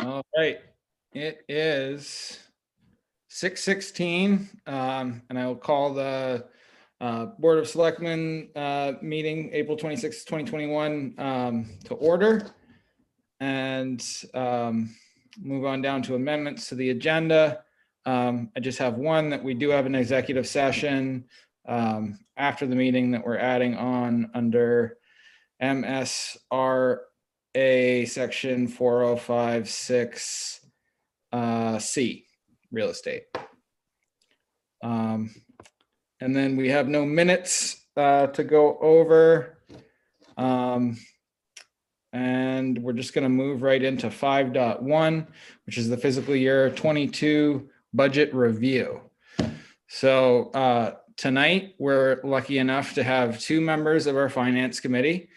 All right, it is 6:16, and I will call the Board of Selectmen meeting April 26, 2021 to order, and move on down to amendments to the agenda. I just have one that we do have an executive session after the meeting that we're adding on under MSRA section 4056 C, real estate. And then we have no minutes to go over. And we're just going to move right into 5.1, which is the fiscal year 22 budget review. So tonight we're lucky enough to have two members of our finance committee,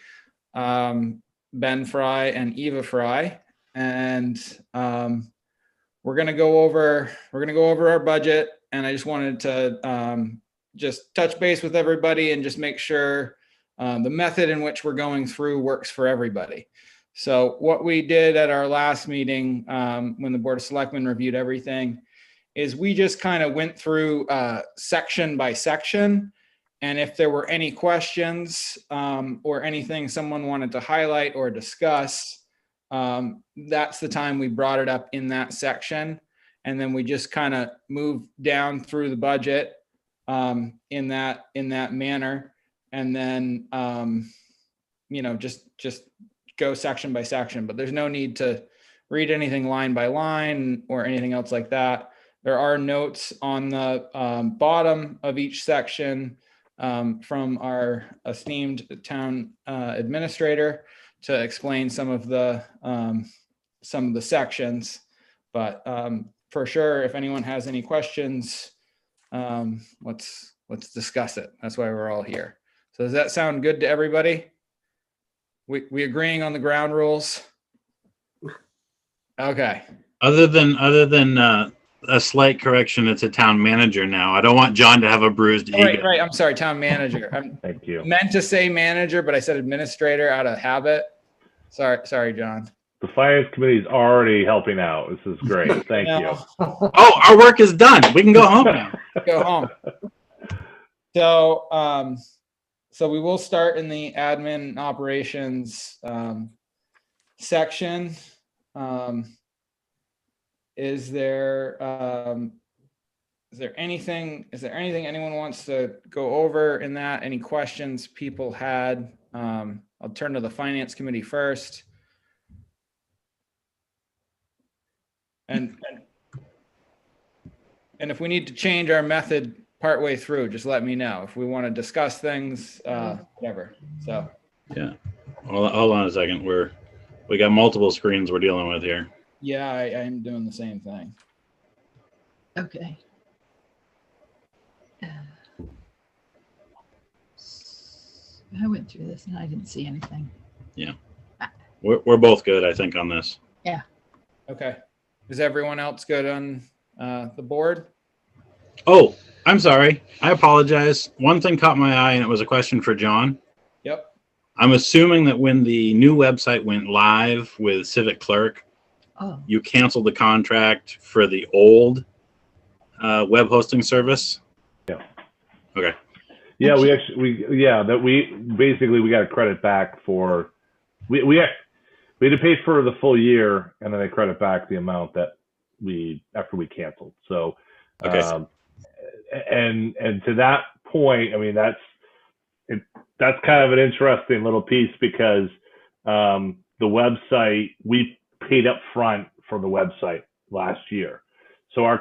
Ben Fry and Eva Fry, and we're going to go over our budget. And I just wanted to just touch base with everybody and just make sure the method in which we're going through works for everybody. So what we did at our last meeting, when the Board of Selectmen reviewed everything, is we just kind of went through section by section. And if there were any questions or anything someone wanted to highlight or discuss, that's the time we brought it up in that section. And then we just kind of moved down through the budget in that manner. And then, just go section by section, but there's no need to read anything line by line or anything else like that. There are notes on the bottom of each section from our esteemed town administrator to explain some of the sections, but for sure, if anyone has any questions, let's discuss it. That's why we're all here. So does that sound good to everybody? We agreeing on the ground rules? Okay. Other than a slight correction, it's a town manager now. I don't want John to have a bruised ego. Right. I'm sorry, town manager. Thank you. Meant to say manager, but I said administrator out of habit. Sorry, John. The finance committee is already helping out. This is great. Thank you. Oh, our work is done. We can go home now. Go home. So we will start in the admin operations section. Is there anything anyone wants to go over in that? Any questions people had? I'll turn to the finance committee first. And if we need to change our method partway through, just let me know. If we want to discuss things, whatever. So yeah. Hold on a second. We got multiple screens we're dealing with here. Yeah, I am doing the same thing. Okay. I went through this and I didn't see anything. Yeah. We're both good, I think, on this. Yeah. Okay. Is everyone else good on the board? Oh, I'm sorry. I apologize. One thing caught my eye, and it was a question for John. Yep. I'm assuming that when the new website went live with Civic Clerk, you canceled the contract for the old web hosting service? Yeah. Okay. Yeah, we got a credit back for we had to pay for the full year, and then they credit back the amount that after we canceled. So okay. And to that point, I mean that's kind of an interesting little piece because the website, we paid up front for the website last year. So our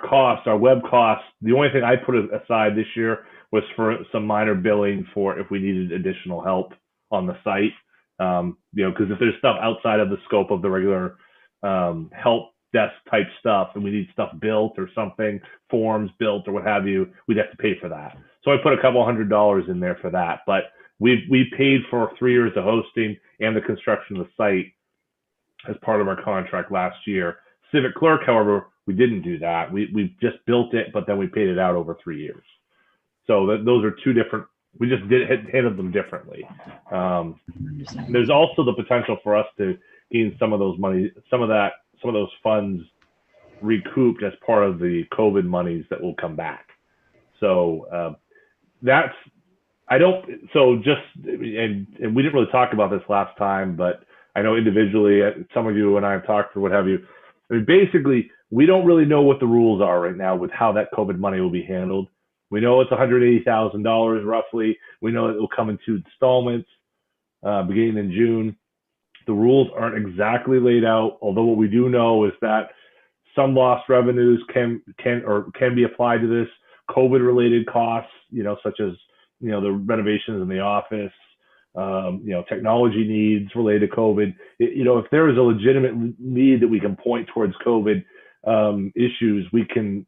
web costs, the only thing I put aside this year was for some minor billing for if we needed additional help on the site. Because if there's stuff outside of the scope of the regular help desk type stuff and we need stuff built or something, forms built or what have you, we'd have to pay for that. So I put a couple $100 in there for that. But we paid for 3 years of hosting and the construction of the site as part of our contract last year. Civic Clerk, however, we didn't do that. We just built it, but then we paid it out over 3 years. So those are two different. We just handled them differently. There's also the potential for us to gain some of that some of those funds recouped as part of the COVID monies that will come back. So that's, I don't, so just, and we didn't really talk about this last time, but I know individually, some of you and I have talked or what have you. I mean, basically, we don't really know what the rules are right now with how that COVID money will be handled. We know it's $180,000 roughly. We know it will come in 2 installments beginning in June. The rules aren't exactly laid out, although what we do know is that some lost revenues can be applied to this. COVID-related costs, such as the renovations in the office, technology needs related to COVID. If there is a legitimate need that we can point towards COVID issues, we can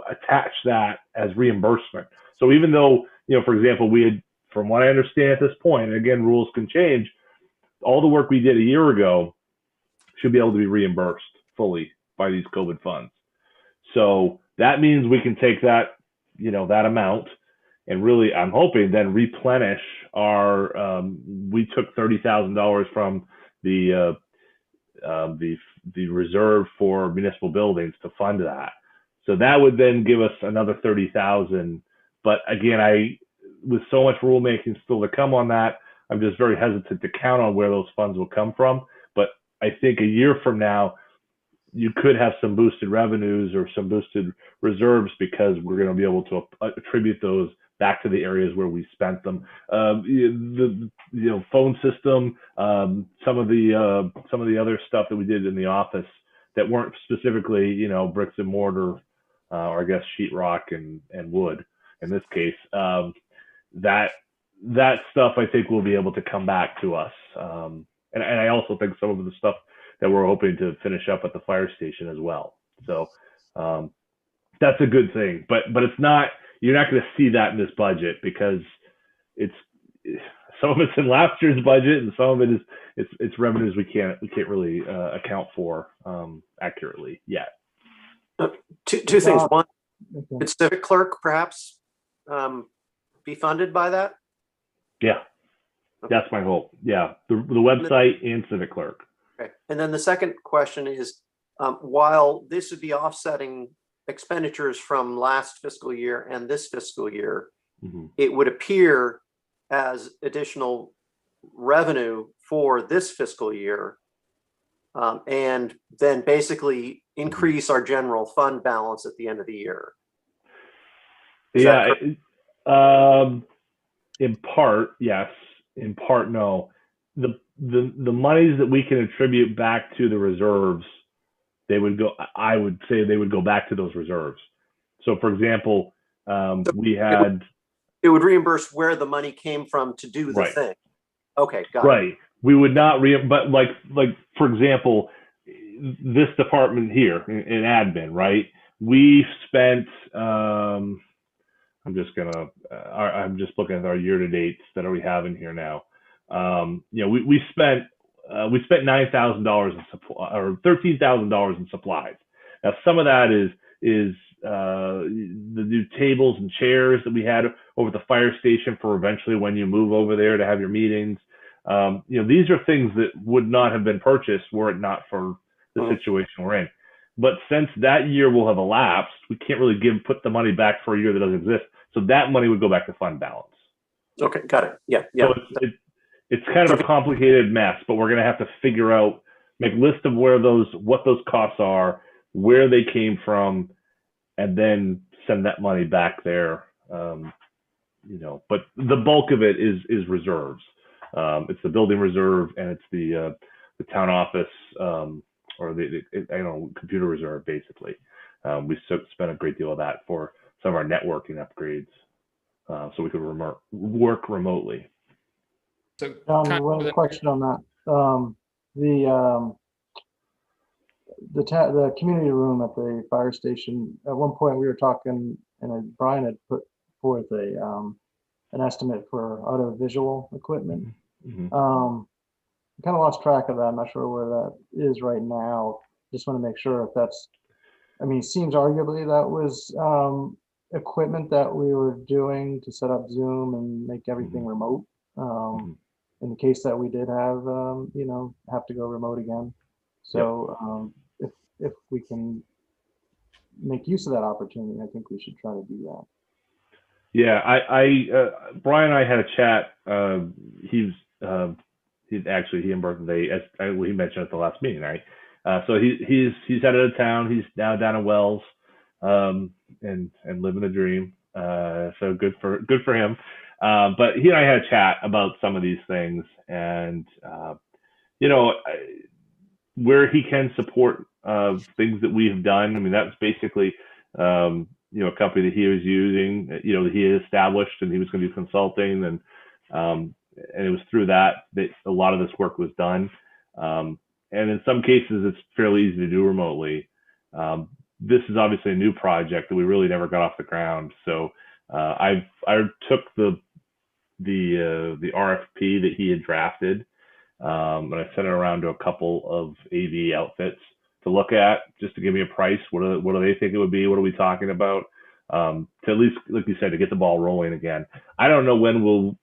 attach that as reimbursement. So even though for example, we had, from what I understand at this point, and again, rules can change, all the work we did a year ago should be able to be reimbursed fully by these COVID funds. So that means we can take that, that amount and really, I'm hoping, then replenish our, we took $30,000 from the reserve for municipal buildings to fund that. So that would then give us another 30,000. But again, with so much rulemaking still to come on that, I'm just very hesitant to count on where those funds will come from. But I think a year from now, you could have some boosted revenues or some boosted reserves because we're going to be able to attribute those back to the areas where we spent them. The phone system, some of the other stuff that we did in the office that weren't specifically bricks and mortar, or I guess sheetrock and wood in this case. That stuff I think will be able to come back to us. And I also think some of the stuff that we're hoping to finish up at the fire station as well. So that's a good thing, but it's not, you're not going to see that in this budget because it's some of it's in last year's budget and some of it is it's revenues we can't really account for accurately yet. Two things. One, could civic clerk perhaps be funded by that? Yeah, okay. That's my hope. Yeah, the website and civic clerk. Okay, and then the second question is, while this would be offsetting expenditures from last fiscal year and this fiscal year, it would appear as additional revenue for this fiscal year, and then basically increase our general fund balance at the end of the year. In part, yes. In part, no. The monies that we can attribute back to the reserves, I would say they would go back to those reserves. So for example, it would reimburse where the money came from to do the thing. Okay, got it. Right. We would not but like for example, this department here in admin, right? We spent I'm just looking at our year-to-dates that we have in here now. We spent $9,000 in supply, or $13,000 in supplies. Now, some of that is the new tables and chairs that we had over at the fire station for eventually when you move over there to have your meetings. These are things that would not have been purchased were it not for the situation we're in. But since that year will have elapsed, we can't really put the money back for a year that doesn't exist. So that money would go back to fund balance. Okay, got it. Yeah. So it's kind of a complicated mess, but we're going to have to figure out, make a list of what those costs are, where they came from, and then send that money back there. But the bulk of it is reserves. It's the building reserve and it's the town office or the computer reserve basically. We spent a great deal of that for some of our networking upgrades, so we could work remotely. So one question on that. The community room at the fire station, at one point we were talking, and Brian had put forth an estimate for audio-visual equipment. I kind of lost track of that. I'm not sure where that is right now. Just want to make sure if that's, it seems arguably that was equipment that we were doing to set up Zoom and make everything remote. In the case that we did have, have to go remote again. So if we can make use of that opportunity, I think we should try to do that. Yeah, Brian and I had a chat. He and birthday, as he mentioned at the last meeting, right? So he's out of town. He's now down in Wells, and living a dream. So good for him. But he and I had a chat about some of these things, and where he can support things that we have done. I mean, that's basically a company that he was using, that he had established, and he was going to do consulting, and it was through that a lot of this work was done. And in some cases, it's fairly easy to do remotely. This is obviously a new project that we really never got off the ground. So I took the RFP that he had drafted, and I sent it around to a couple of AV outfits to look at, just to give me a price. What do they think it would be? What are we talking about? To at least, like you said, to get the ball rolling again. I don't know when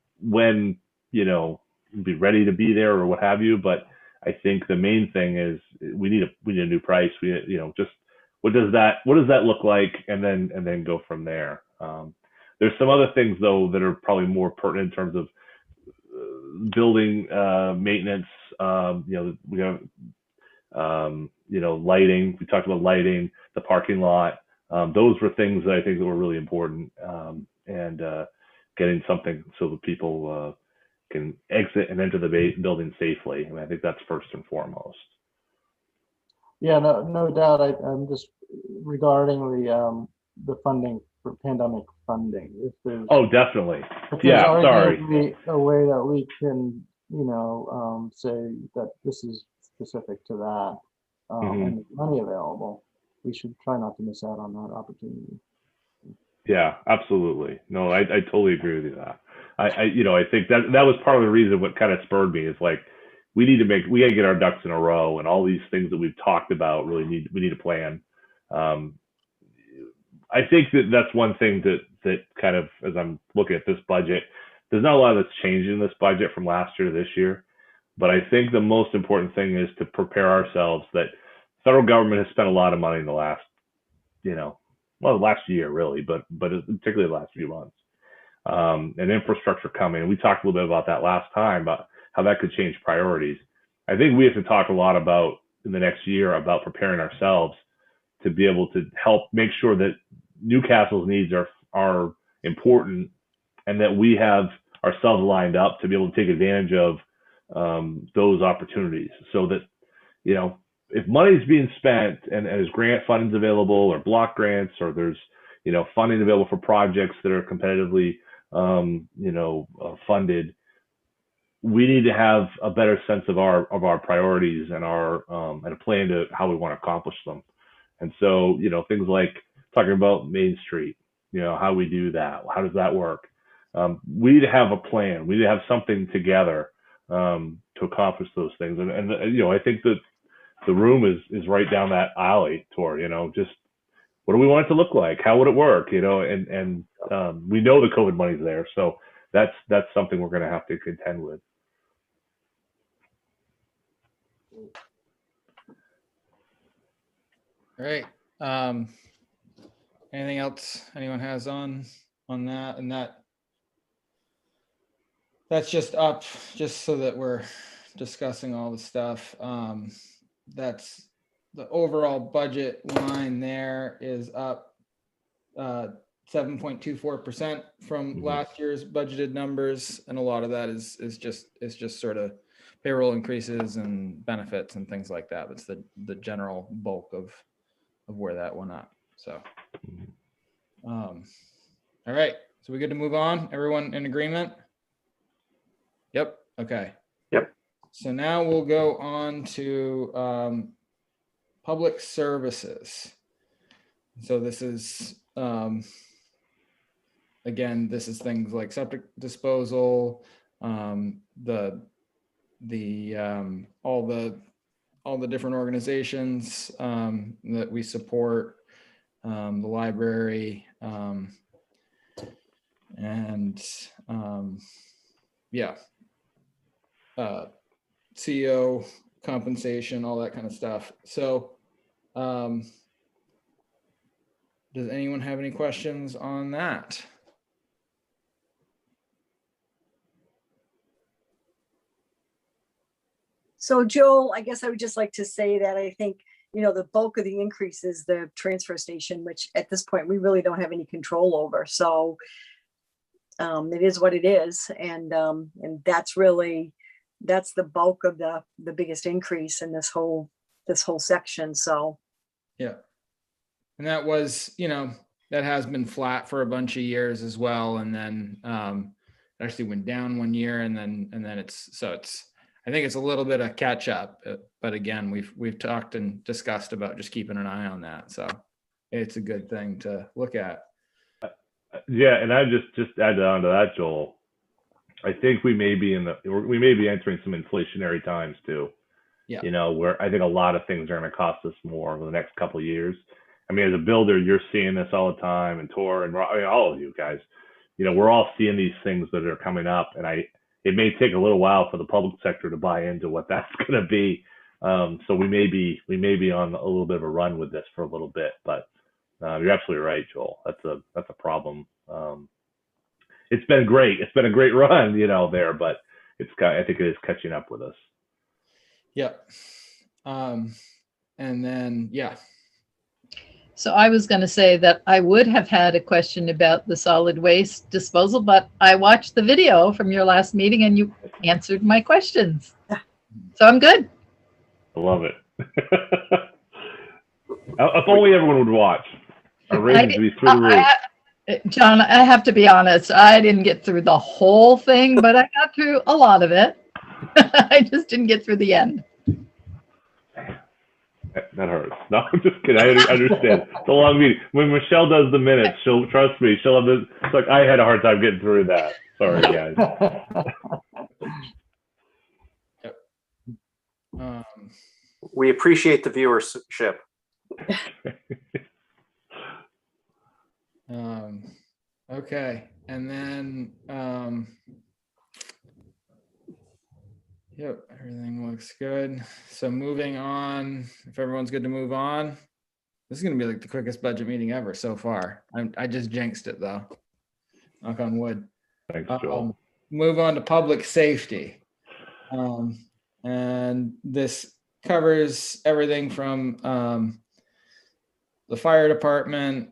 be ready to be there or what have you, but I think the main thing is we need a new price. Just what does that look like, and then go from there. There's some other things though that are probably more pertinent in terms of building maintenance. We have lighting. We talked about lighting, the parking lot. Those were things that I think that were really important, and getting something so that people can exit and enter the building safely. I mean, I think that's first and foremost. Yeah, no doubt. I'm just regarding the funding for pandemic funding. If there's definitely. if Yeah, there's sorry. arguably a way that we can, say that this is specific to that, and there's money available, we should try not to miss out on that opportunity. Yeah, absolutely. No, I totally agree with you that. I think that was part of the reason what kind of spurred me is like, we got to get our ducks in a row, and all these things that we've talked about we need a plan. I think that's one thing that kind of, as I'm looking at this budget, there's not a lot that's changed in this budget from last year to this year. But I think the most important thing is to prepare ourselves that federal government has spent a lot of money in the last, last year really, but particularly the last few months. And infrastructure coming. We talked a little bit about that last time, about how that could change priorities. I think we have to talk a lot about in the next year about preparing ourselves to be able to help make sure that Newcastle's needs are important, and that we have ourselves lined up to be able to take advantage of those opportunities, so that if money's being spent and as grant funding's available, or block grants, or there's funding available for projects that are competitively funded, we need to have a better sense of our priorities and and a plan to how we want to accomplish them. And so things like talking about Main Street, how we do that, how does that work? We need to have a plan. We need to have something together to accomplish those things. And I think that the room is right down that alley toward just what do we want it to look like? How would it work? And we know the COVID money's there, so that's something we're going to have to contend with. All right. Anything else anyone has on that? And that's just up, just so that we're discussing all the stuff. That's the overall budget line there is up 7.24% from last year's budgeted numbers, and a lot of that is just sort of payroll increases and benefits and things like that. It's the general bulk of where that went up. So all right, so we good to move on? Everyone in agreement? Yep. Okay. Yep. So now we'll go on to public services. So this is again, this is things like septic disposal, all the different organizations that we support, the library, CEO compensation, all that kind of stuff. So Does anyone have any questions on that? So Joel, I guess I would just like to say that I think, the bulk of the increase is the transfer station, which at this point, we really don't have any control over. So it is what it is. And that's the bulk of the biggest increase in this whole section. So. Yeah. And that was, that has been flat for a bunch of years as well. And then it actually went down one year and then I think it's a little bit of catch up, but again, we've talked and discussed about just keeping an eye on that. So it's a good thing to look at. Yeah, and I just add on to that, Joel. I think we may be entering some inflationary times too. Yeah. Where I think a lot of things are going to cost us more over the next couple of years. I mean, as a builder, you're seeing this all the time, and Tor and all of you guys. We're all seeing these things that are coming up, and it may take a little while for the public sector to buy into what that's going to be. So we may be on a little bit of a run with this for a little bit, but you're absolutely right, Joel. That's a problem. It's been great. It's been a great run, there, but I think it is catching up with us. Yep. And then, yeah. So I was going to say that I would have had a question about the solid waste disposal, but I watched the video from your last meeting and you answered my questions. So I'm good. I love it. If only everyone would watch. Our ratings would be through the roof. John, I have to be honest. I didn't get through the whole thing, but I got through a lot of it. I just didn't get through the end. That hurts. No, I'm just kidding. I understand. It's a long meeting. When Michelle does the minutes, she'll trust me. She'll have this. It's like I had a hard time getting through that. Sorry, guys. Yep. We appreciate the viewership. Okay. And then, yep, everything looks good. So moving on, if everyone's good to move on, this is going to be like the quickest budget meeting ever so far. I just jinxed it though. Knock on wood. Thanks, Joel. Move on to public safety. And this covers everything from the fire department,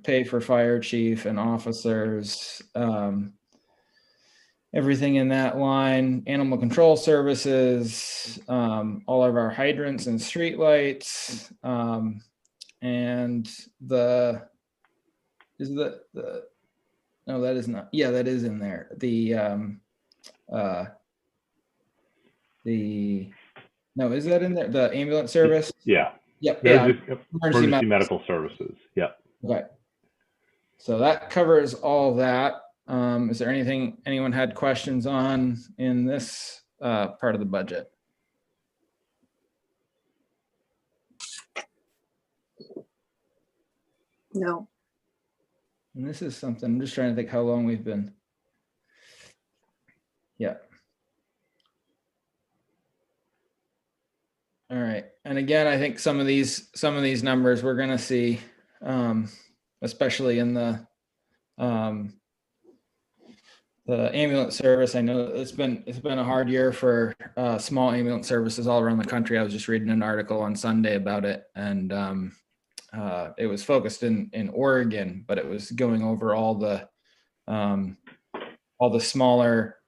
pay for fire chief and officers, everything in that line, animal control services, all of our hydrants and streetlights, and no, that is not. Yeah, that is in there. No, is that in there? The ambulance service? Yeah. Yep. Yeah. Emergency medical services. Yep. Okay. So that covers all that. Is there anything anyone had questions on in this part of the budget? No. And this is something, I'm just trying to think how long we've been. Yeah. All right. And again, I think some of these numbers we're going to see, especially in the ambulance service. I know it's been a hard year for small ambulance services all around the country. I was just reading an article on Sunday about it, and it was focused in Oregon, but it was going over all the smaller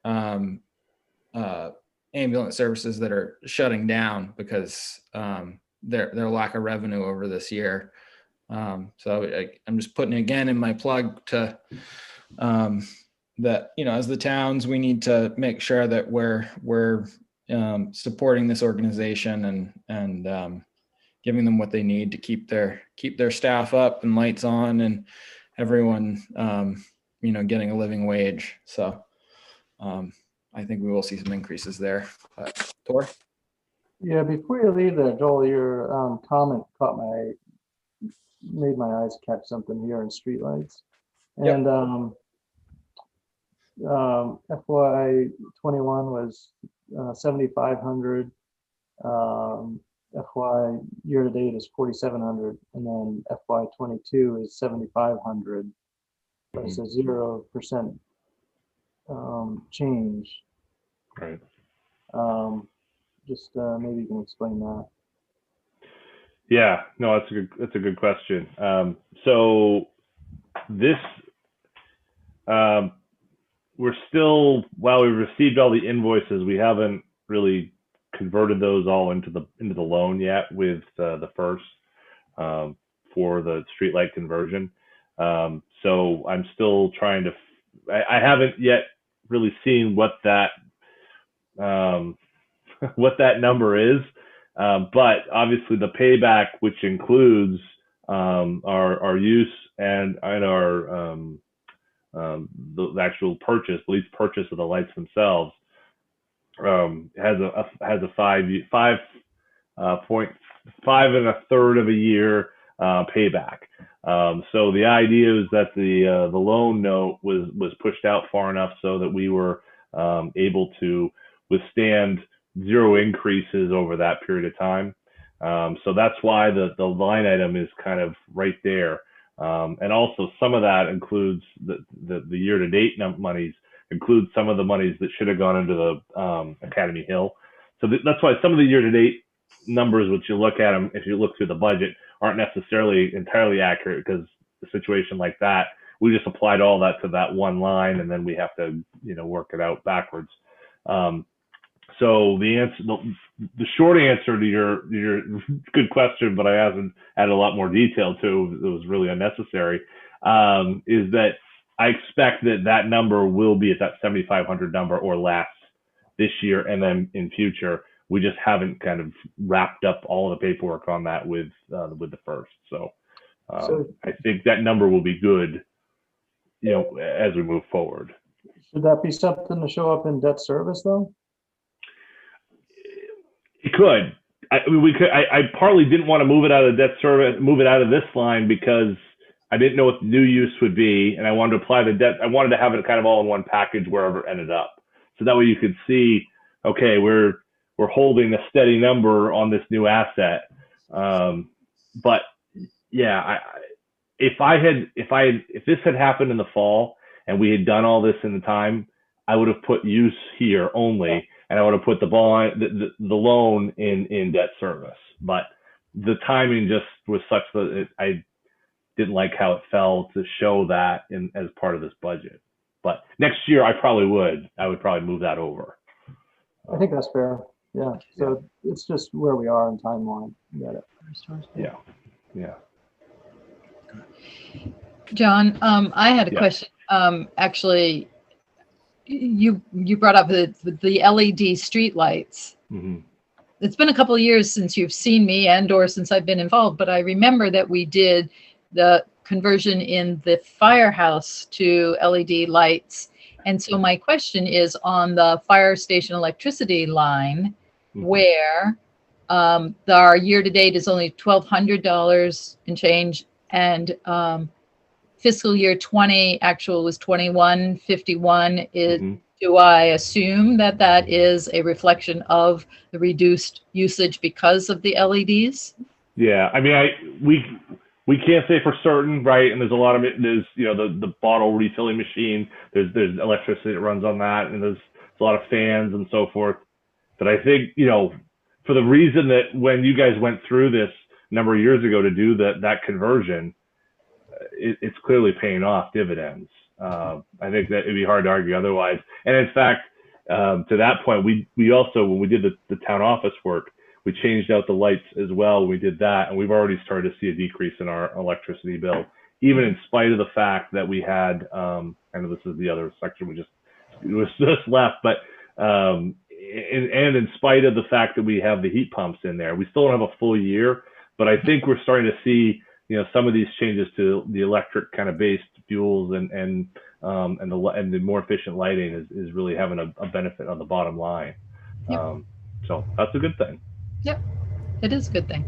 ambulance services that are shutting down because their lack of revenue over this year. So I'm just putting again in my plug to that, as the towns, we need to make sure that we're supporting this organization and giving them what they need to keep their staff up and lights on and everyone, getting a living wage. So I think we will see some increases there. Tor? Yeah, before you leave there, Joel, your comment made my eyes catch something here in streetlights. And FY 21 was 7,500. FY year to date is 4,700, and then FY 22 is 7,500. But it's a 0% change. Right. Just maybe you can explain that. Yeah, no, that's a good question. So this, we're still, while we've received all the invoices, we haven't really converted those all into the loan yet with the first for the streetlight conversion. So I'm still trying to. I haven't yet really seen what that number is, but obviously the payback, which includes our use and our the actual purchase, lease purchase of the lights themselves, has a 5.5 1/3 of a year payback. So the idea is that the loan note was pushed out far enough so that we were able to withstand 0 increases over that period of time. So that's why the line item is kind of right there. And also some of that includes the year-to-date monies, includes some of the monies that should have gone into the Academy Hill. So that's why some of the year-to-date numbers, which you look at them, if you look through the budget, aren't necessarily entirely accurate, because a situation like that, we just applied all that to that one line, and then we have to, work it out backwards. So the short answer to your good question, but I haven't added a lot more detail to, it was really unnecessary, is that I expect that number will be at that 7,500 number or less this year, and then in future. We just haven't kind of wrapped up all the paperwork on that with the first. So I think that number will be good, as we move forward. Should that be something to show up in debt service though? It could. I partly didn't want to move it out of debt service, move it out of this line, because I didn't know what the new use would be, and I wanted to apply the debt. I wanted to have it kind of all in one package wherever it ended up, so that way you could see, okay, we're holding a steady number on this new asset. But yeah, if this had happened in the fall and we had done all this in the time, I would have put use here only, and I would have put the loan in debt service. But the timing just was such that I didn't like how it fell to show that as part of this budget. But next year I would probably move that over. I think that's fair. Yeah. So it's just where we are in timeline. Got it. Yeah. John, I had a question. Actually, you brought up the LED streetlights. Mm-hmm. It's been a couple of years since you've seen me or since I've been involved, but I remember that we did the conversion in the firehouse to LED lights. And so my question is, on the fire station electricity line, where our year-to-date is only $1,200 and change, and fiscal year 20 actual was 2151. Do I assume that is a reflection of the reduced usage because of the LEDs? Yeah, I mean, we can't say for certain, right? And there's a lot of it. There's the bottle refilling machine. There's electricity that runs on that, and there's a lot of fans and so forth. But I think for the reason that when you guys went through this a number of years ago to do that conversion, it's clearly paying off dividends. I think that it'd be hard to argue otherwise. And in fact, to that point, we also, when we did the town office work, we changed out the lights as well. We did that, and we've already started to see a decrease in our electricity bill, even in spite of the fact that we had, I know this is the other section it was just left, but and in spite of the fact that we have the heat pumps in there, we still don't have a full year, but I think we're starting to see, some of these changes to the electric kind of based fuels and the more efficient lighting is really having a benefit on the bottom line. Yep. So that's a good thing. Yep, it is a good thing.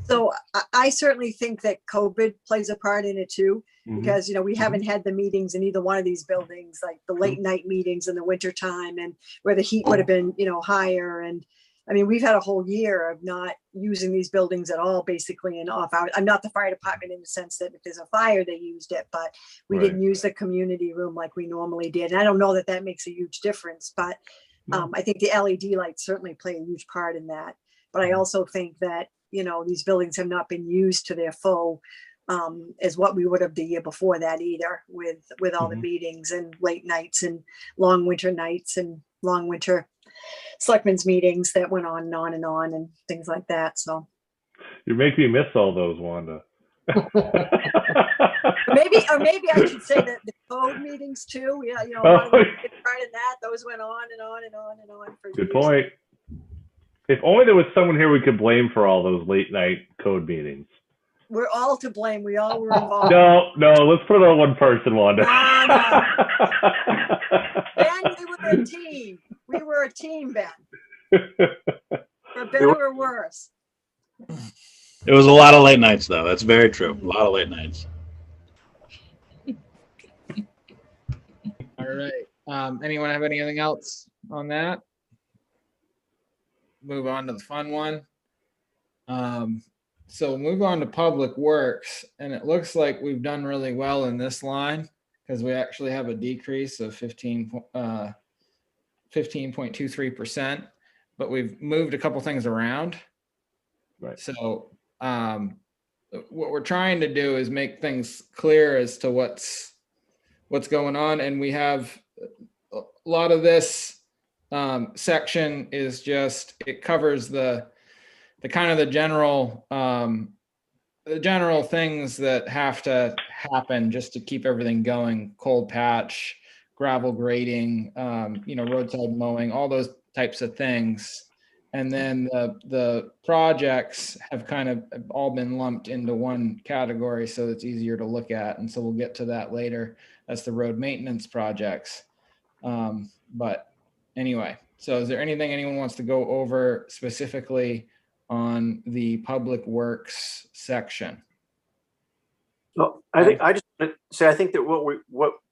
So I certainly think that COVID plays a part in it too, because, we haven't had the meetings in either one of these buildings, like the late night meetings in the winter time, and where the heat would have been, higher. And, I mean, we've had a whole year of not using these buildings at all, basically, and off hours. I'm not the fire department in the sense that if there's a fire, they used it, but we Right. didn't use the community room like we normally did. And I don't know that that makes a huge difference, but I think the LED lights certainly play a huge part in that. But I also think that, you know, these buildings have not been used to their full as what we would have the year before that either, with all the meetings and late nights and long winter nights and long winter selectmen's meetings that went on and on and things like that. So You make me miss all those, Wanda. maybe I should say that the code meetings too. Yeah, you know, a lot of them part of that. Those went on and on and on and on for Good years. point. If only there was someone here we could blame for all those late night code meetings. We're all to blame. We all were involved. No, let's put it on one person, Wanda. No. Ben, we were a team. We were a team, Ben. For better or worse. It was a lot of late nights, though. That's very true. A lot of late nights. All right. Anyone have anything else on that? Move on to the fun one. So we'll move on to public works, and it looks like we've done really well in this line because we actually have a decrease of 15.23%, but we've moved a couple things around. Right. So what we're trying to do is make things clear as to what's going on, and we have a lot of this section is just, it covers the kind of the general things that have to happen just to keep everything going: cold patch, gravel grading, roadside mowing, all those types of things. And then the projects have kind of all been lumped into one category, so it's easier to look at. And so we'll get to that later. That's the road maintenance projects. But anyway, so is there anything anyone wants to go over specifically on the public works section? Well, I think I just want to say, I think that what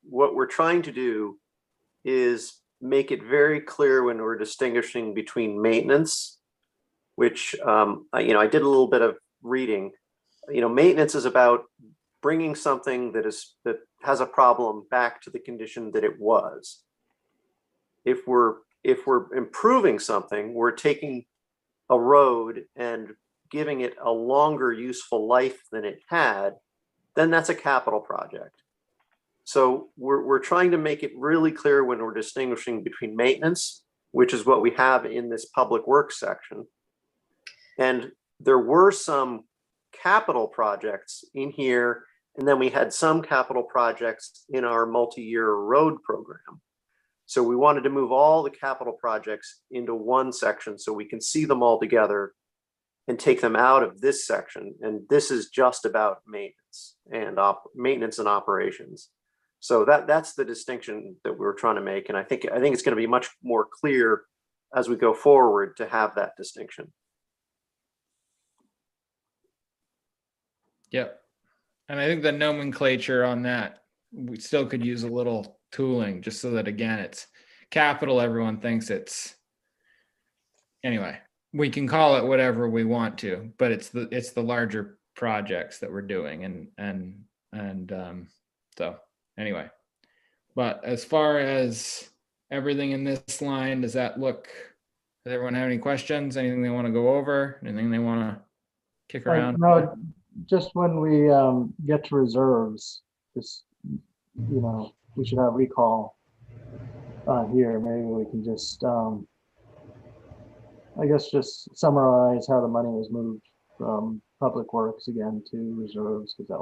we're trying to do is make it very clear when we're distinguishing between maintenance, which I did a little bit of reading. Maintenance is about bringing something that has a problem back to the condition that it was. If we're improving something, we're taking a road and giving it a longer useful life than it had, then that's a capital project. So we're trying to make it really clear when we're distinguishing between maintenance, which is what we have in this public works section. And there were some capital projects in here, and then we had some capital projects in our multi-year road program. So we wanted to move all the capital projects into one section so we can see them all together and take them out of this section. And this is just about maintenance and operations. So that's the distinction that we're trying to make. And I think it's going to be much more clear as we go forward to have that distinction. Yep. And I think the nomenclature on that, we still could use a little tooling just so that, again, it's capital. Everyone thinks it's, anyway, we can call it whatever we want to, but it's the larger projects that we're doing. And so anyway, but as far as everything in this line, does everyone have any questions? Anything they want to go over? Anything they want to kick around? No, just when we get to reserves, just, we should have recall here. Maybe we can just, I guess, just summarize how the money was moved from public works again to reserves, because that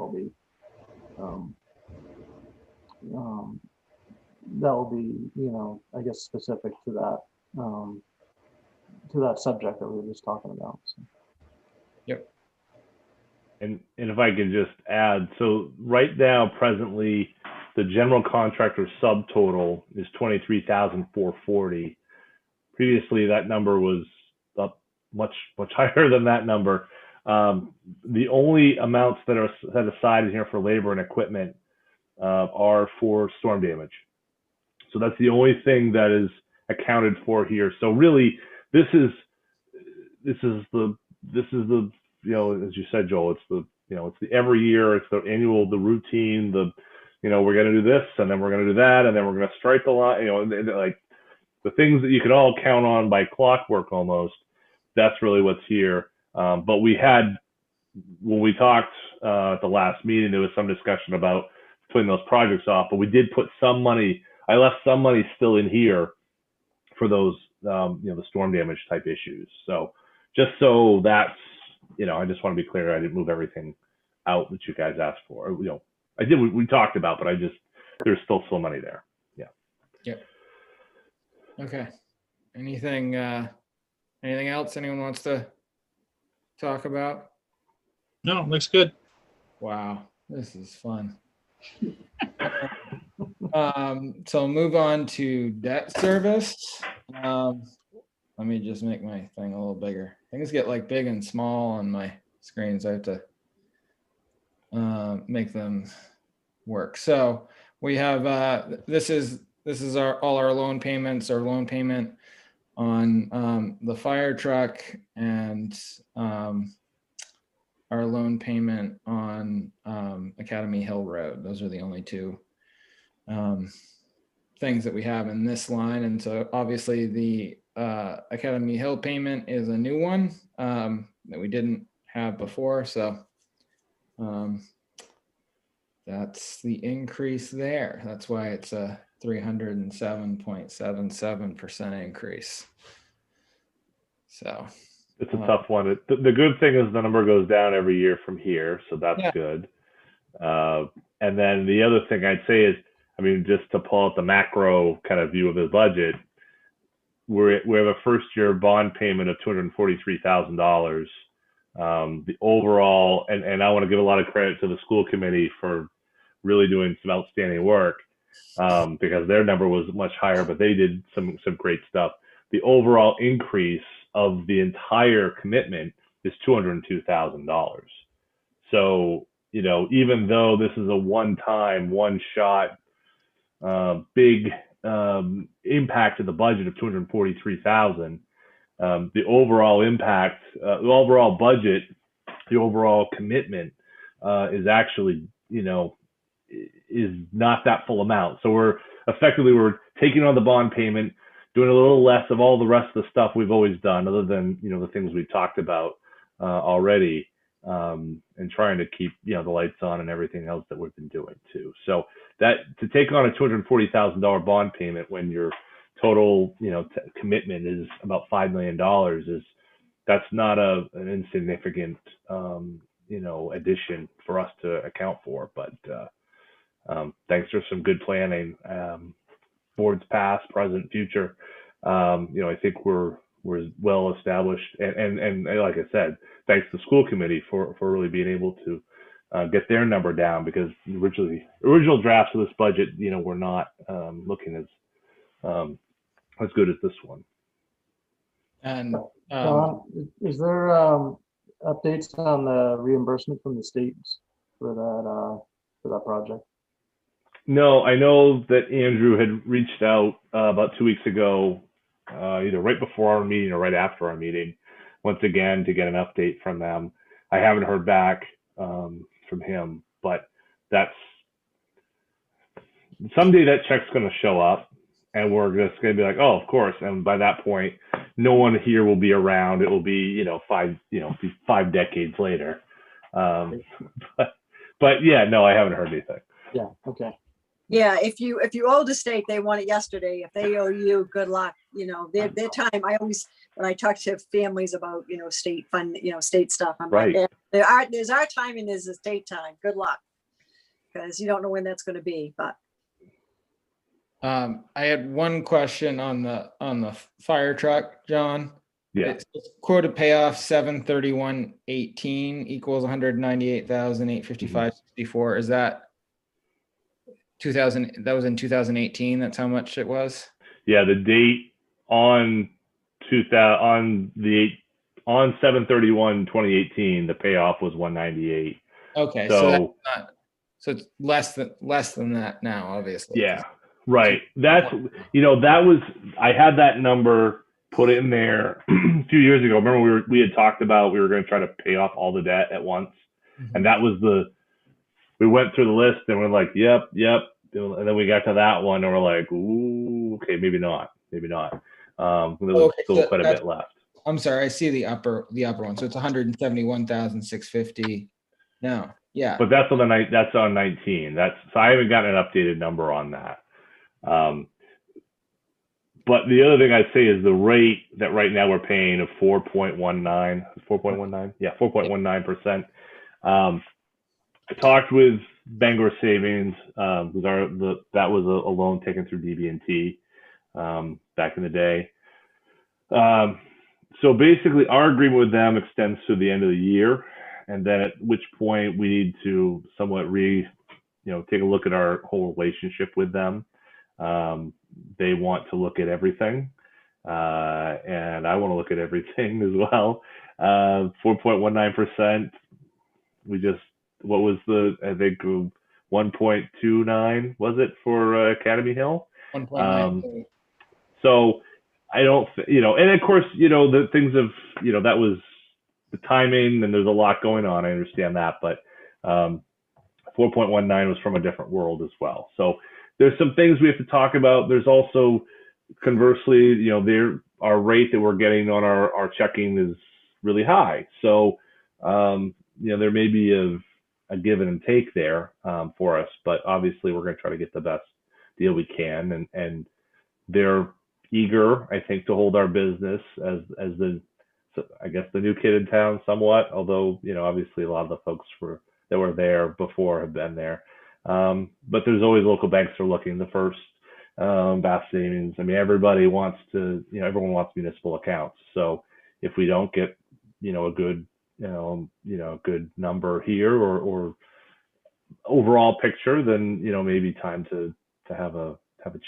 will be, I guess, specific to that subject that we were just talking about. So. Yep. And if I could just add, so right now, presently, the general contractor subtotal is $23,440. Previously, that number was up much higher than that number. The only amounts that are set aside in here for labor and equipment are for storm damage. So that's the only thing that is accounted for here. So really, this is this is the as you said, Joel, it's the every year, it's the annual, the routine, we're going to do this and then we're going to do that and then we're going to strike the line, like the things that you can all count on by clockwork almost. That's really what's here. But when we talked at the last meeting, there was some discussion about putting those projects off, but we did put some money. I left some money still in here for those, the storm damage type issues. So just so that's, I just want to be clear. I didn't move everything out that you guys asked for. I did what we talked about, but there's still some money there. Yeah. Yep. Okay. Anything else anyone wants to talk about? No, looks good. Wow, this is fun. So move on to debt service. Let me just make my thing a little bigger. Things get like big and small on my screens. I have to make them work. So we have this is all our loan payments. Our loan payment on the fire truck and our loan payment on Academy Hill Road. Those are the only two things that we have in this line. And so obviously the Academy Hill payment is a new one that we didn't have before. So that's the increase there. That's why it's a 307.77% increase. So it's a tough one. The good thing is the number goes down every year from here, so that's good. And then the other thing I'd say is, just to pull out the macro kind of view of the budget, we have a first year bond payment of $243,000. The overall, and I want to give a lot of credit to the school committee for really doing some outstanding work, because their number was much higher, but they did some great stuff. The overall increase of the entire commitment is $202,000. So, even though this is a one-time, one-shot, big impact to the budget of $243,000, the overall impact, the overall budget, the overall commitment is actually, is not that full amount. So we're taking on the bond payment, doing a little less of all the rest of the stuff we've always done, other than, the things we've talked about already, and trying to keep, the lights on and everything else that we've been doing too. So that to take on a $240,000 bond payment when your total, commitment is about $5 million that's not an insignificant, addition for us to account for. But thanks for some good planning, boards past, present, future. I think we're well established, and like I said, thanks to the school committee for really being able to get their number down, because original drafts of this budget, were not looking as good as this one. And is there updates on the reimbursement from the states for that project? No, I know that Andrew had reached out about 2 weeks ago, either right before our meeting or right after our meeting, once again to get an update from them. I haven't heard back from him, but that's someday that check's going to show up, and we're just going to be like, oh, of course. And by that point, no one here will be around. It will be, 5 decades later. But yeah, no, I haven't heard anything. Yeah. Okay. Yeah, if you owe the state, they want it yesterday. If they owe you, good luck. Their time. I always, when I talk to families about, state fund, state stuff, I'm right. Like, there's our time and there's the state time. Good luck, because you don't know when that's going to be. But I had one question on the fire truck, John. Yeah. It's quoted payoff 7/31/18 equals 198,855.64. Is that 2000? That was in 2018. That's how much it was. Yeah, the date on 7/31/2018, the payoff was 198. Okay, so it's less than that now, obviously. Yeah, right. That's that was, I had that number put it in there a few years ago. Remember we had talked about we were going to try to pay off all the debt at once, and that was we went through the list and we're like, yep, and then we got to that one and we're like, ooh, okay, maybe not. There was still quite a bit left. I'm sorry, I see the upper one. So it's 171,650. No, yeah. But that's on 19. So I haven't gotten an updated number on that. But the other thing I'd say is the rate that right now we're paying of 4.19. Yeah, 4.19%. I talked with Bangor Savings, because that was a loan taken through DB&T back in the day. So basically, our agreement with them extends to the end of the year, and then at which point we need to somewhat take a look at our whole relationship with them. They want to look at everything, and I want to look at everything as well. 4.19%. What was I think 1.29 was it for Academy Hill? 1.9. So I don't, and of course, the things of, that was the timing, and there's a lot going on. I understand that, but 4.19 was from a different world as well. So there's some things we have to talk about. There's also, conversely, our rate that we're getting on our checking is really high. So, there may be a give and take there for us, but obviously we're going to try to get the best deal we can, and they're eager, I think, to hold our business as the new kid in town somewhat, although obviously a lot of the folks that were there before have been there, but there's always local banks that are looking. The First, Bath Savings, everybody wants everyone wants municipal accounts. So if we don't get a good good number here or overall picture, then maybe time to have a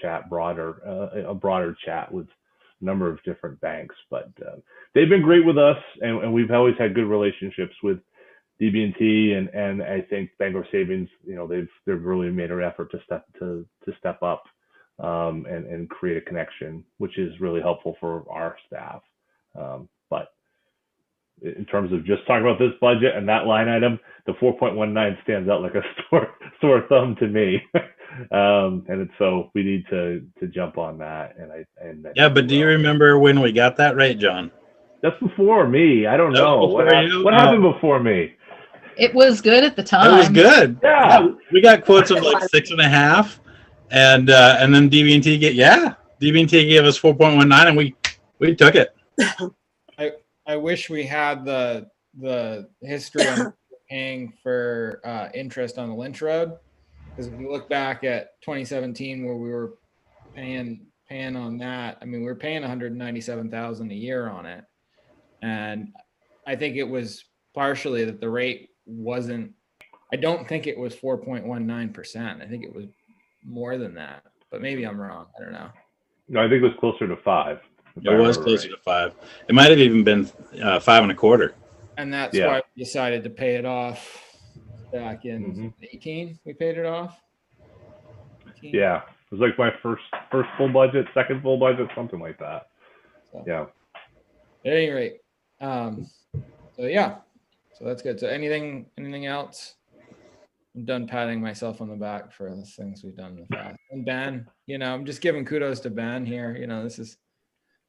chat a broader chat with a number of different banks. But they've been great with us, and we've always had good relationships with DB&T, and I think Bangor Savings, they've really made an effort to step up and create a connection, which is really helpful for our staff. But in terms of just talking about this budget and that line item, the 4.19 stands out like a sore thumb to me. And so we need to jump on that. Yeah, but do you remember when we got that right, John? That's before me. I don't know. What happened before me? It was good at the time. It was good. Yeah. We got quotes of like 6.5, and then DB&T DB&T gave us 4.19, and we took it. I wish we had the history on paying for interest on the Lynch Road, because if you look back at 2017 where we were paying on that, we were paying $197,000 a year on it, and I think it was partially that the rate wasn't. I don't think it was 4.19%. I think it was more than that, but maybe I'm wrong. I don't know. No, I think it was closer to 5. It was closer to 5. It might have even been 5.25. And that's why we decided to pay it off back in 18. We paid it off. 18? Yeah, it was like my first full budget, second full budget, something like that. So, yeah. At any rate, so that's good. So anything else? I'm done patting myself on the back for the things we've done in the past. And Ben, I'm just giving kudos to Ben here. This is.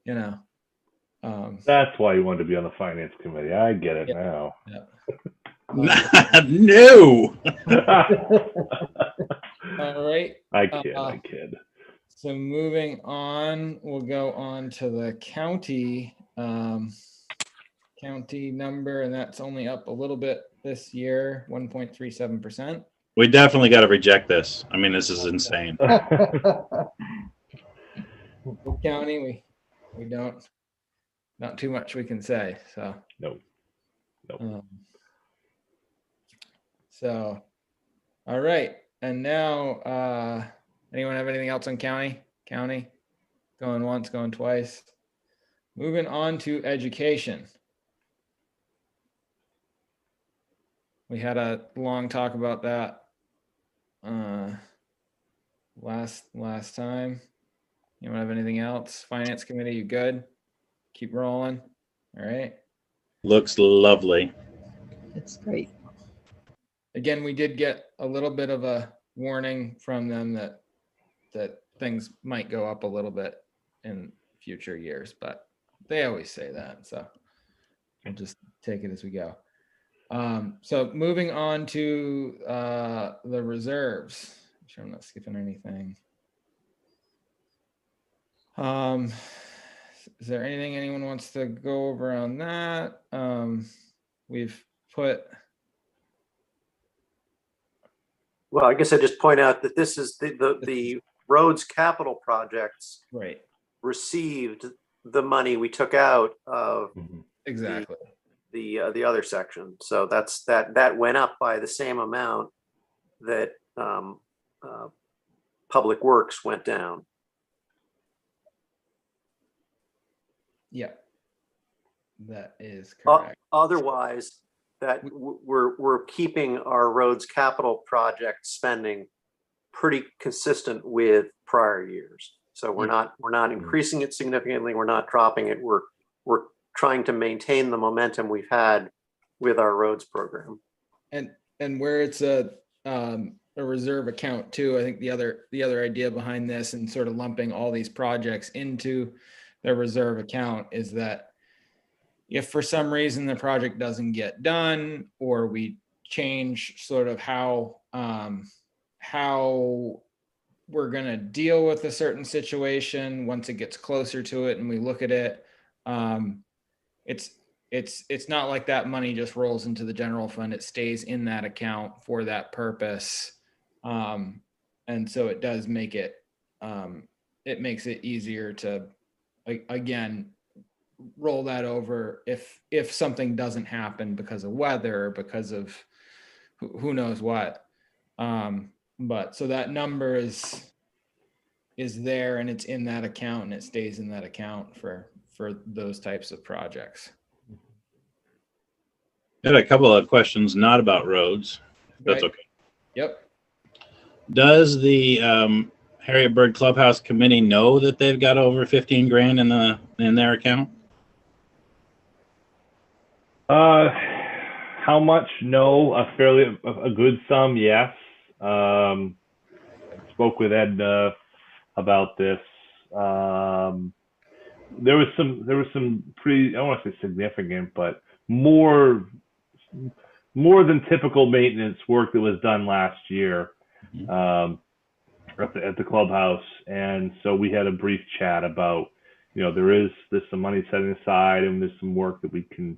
That's why you wanted to be on the finance committee. I get it now. Yeah. No. All right. I kid. So moving on, we'll go on to the county number, and that's only up a little bit this year, 1.37%. We definitely got to reject this. This is insane. County, we don't, not too much we can say. So nope. So, all right, and now, anyone have anything else on county? County, going once, going twice. Moving on to education. We had a long talk about that last time. You don't have anything else? Finance committee, you good? keep rolling. All right. Looks lovely. It's great. Again, we did get a little bit of a warning from them that things might go up a little bit in future years, but they always say that. So we'll just take it as we go. So moving on to the reserves. I'm sure I'm not skipping anything. Is there anything anyone wants to go over on that? We've put. Well, I guess I just point out that this is the Rhodes capital projects Right. received the money we took out of Exactly. the other section. So that went up by the same amount that Public Works went down. Yeah. That is correct. Otherwise, that we're keeping our roads capital project spending pretty consistent with prior years. So we're not increasing it significantly. We're not dropping it. We're trying to maintain the momentum we've had with our roads program. And where it's a reserve account too, I think the other idea behind this and sort of lumping all these projects into their reserve account is that if for some reason the project doesn't get done, or we change sort of how we're going to deal with a certain situation once it gets closer to it and we look at it, it's not like that money just rolls into the general fund. It stays in that account for that purpose. And so it does make it, it makes it easier to, again, roll that over if something doesn't happen because of weather or because of who knows what. But so that number is there and it's in that account and it stays in that account for those types of projects. I had a couple of questions not about roads. That's okay. Yep. Does the Harriet Bird Clubhouse Committee know that they've got over 15 grand in their account? How much? No, a good sum. Yes. I spoke with Ed about this. There was some pretty, I don't want to say significant, but more than typical maintenance work that was done last year at the clubhouse. And so we had a brief chat about, there's some money setting aside and there's some work that we can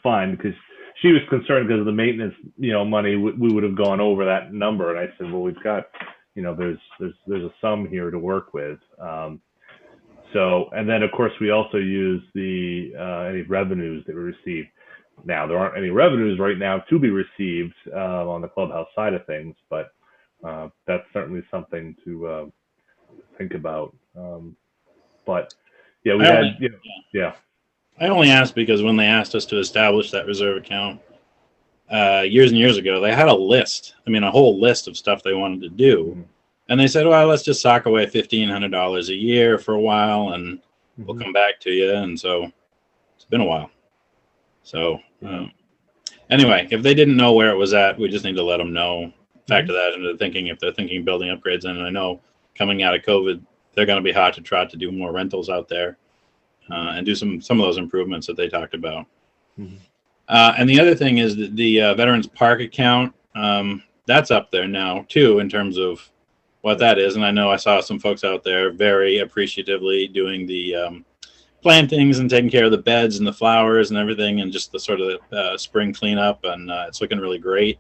fund, because she was concerned because of the maintenance, money, we would have gone over that number. And I said, well, we've got, there's a sum here to work with. So, and then of course we also use the any revenues that we received. Now there aren't any revenues right now to be received on the clubhouse side of things, but that's certainly something to think about. But yeah, we had, yeah. I only asked because when they asked us to establish that reserve account years and years ago, they had a list. I mean, a whole list of stuff they wanted to do. Mm-hmm. And they said, well, let's just sock away $1,500 a year for a while and we'll come back to you. And so it's been a while. So anyway, if they didn't know where it was at, we just need to let them know. Factor that into thinking if they're thinking building upgrades. And I know coming out of COVID, they're going to be hot to trot to do more rentals out there and do some of those improvements that they talked about. And the other thing is that the Veterans Park account, that's up there now too in terms of what that is. And I know I saw some folks out there very appreciatively doing the plantings and taking care of the beds and the flowers and everything and just the sort of spring cleanup. And it's looking really great.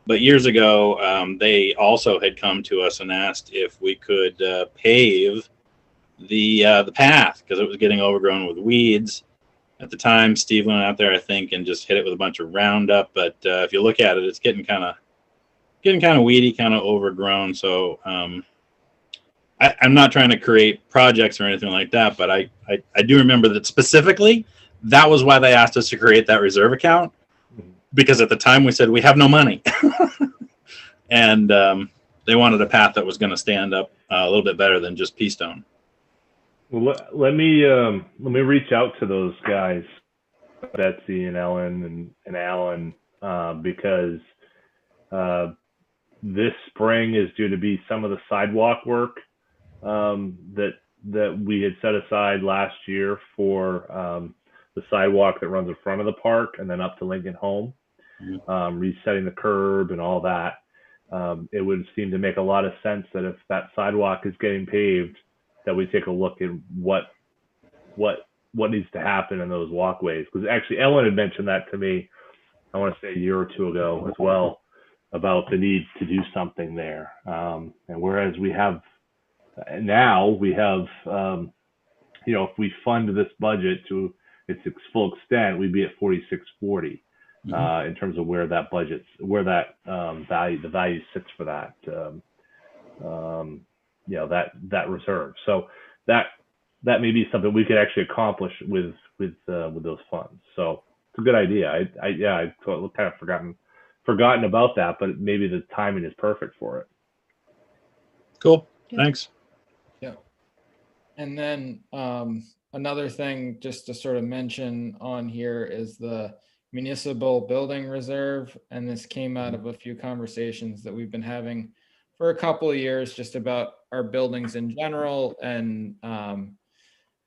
But years ago, they also had come to us and asked if we could pave the path because it was getting overgrown with weeds. At the time, Steve went out there, I think, and just hit it with a bunch of Roundup. But if you look at it, it's getting kind of weedy, kind of overgrown. So I'm not trying to create projects or anything like that, but I do remember that specifically that was why they asked us to create that reserve account, because at the time we said we have no money. And they wanted a path that was going to stand up a little bit better than just pea stone. Well, let me reach out to those guys, Betsy and Ellen and Alan, because this spring is due to be some of the sidewalk work that we had set aside last year for the sidewalk that runs in front of the park and then up to Lincoln Home, resetting the curb and all that. It would seem to make a lot of sense that if that sidewalk is getting paved, that we take a look at what needs to happen in those walkways. Because actually, Ellen had mentioned that to me, I want to say a year or two ago as well, about the need to do something there. And whereas we have now, we have, if we fund this budget to its full extent, we'd be at 4640 in terms of where that the value sits for that, that reserve. So that may be something we could actually accomplish with those funds. So it's a good idea. I totally kind of forgotten about that, but maybe the timing is perfect for it. Cool. Yeah. Thanks. Yeah. And then another thing just to sort of mention on here is the municipal building reserve. And this came out of a few conversations that we've been having for a couple of years, just about our buildings in general and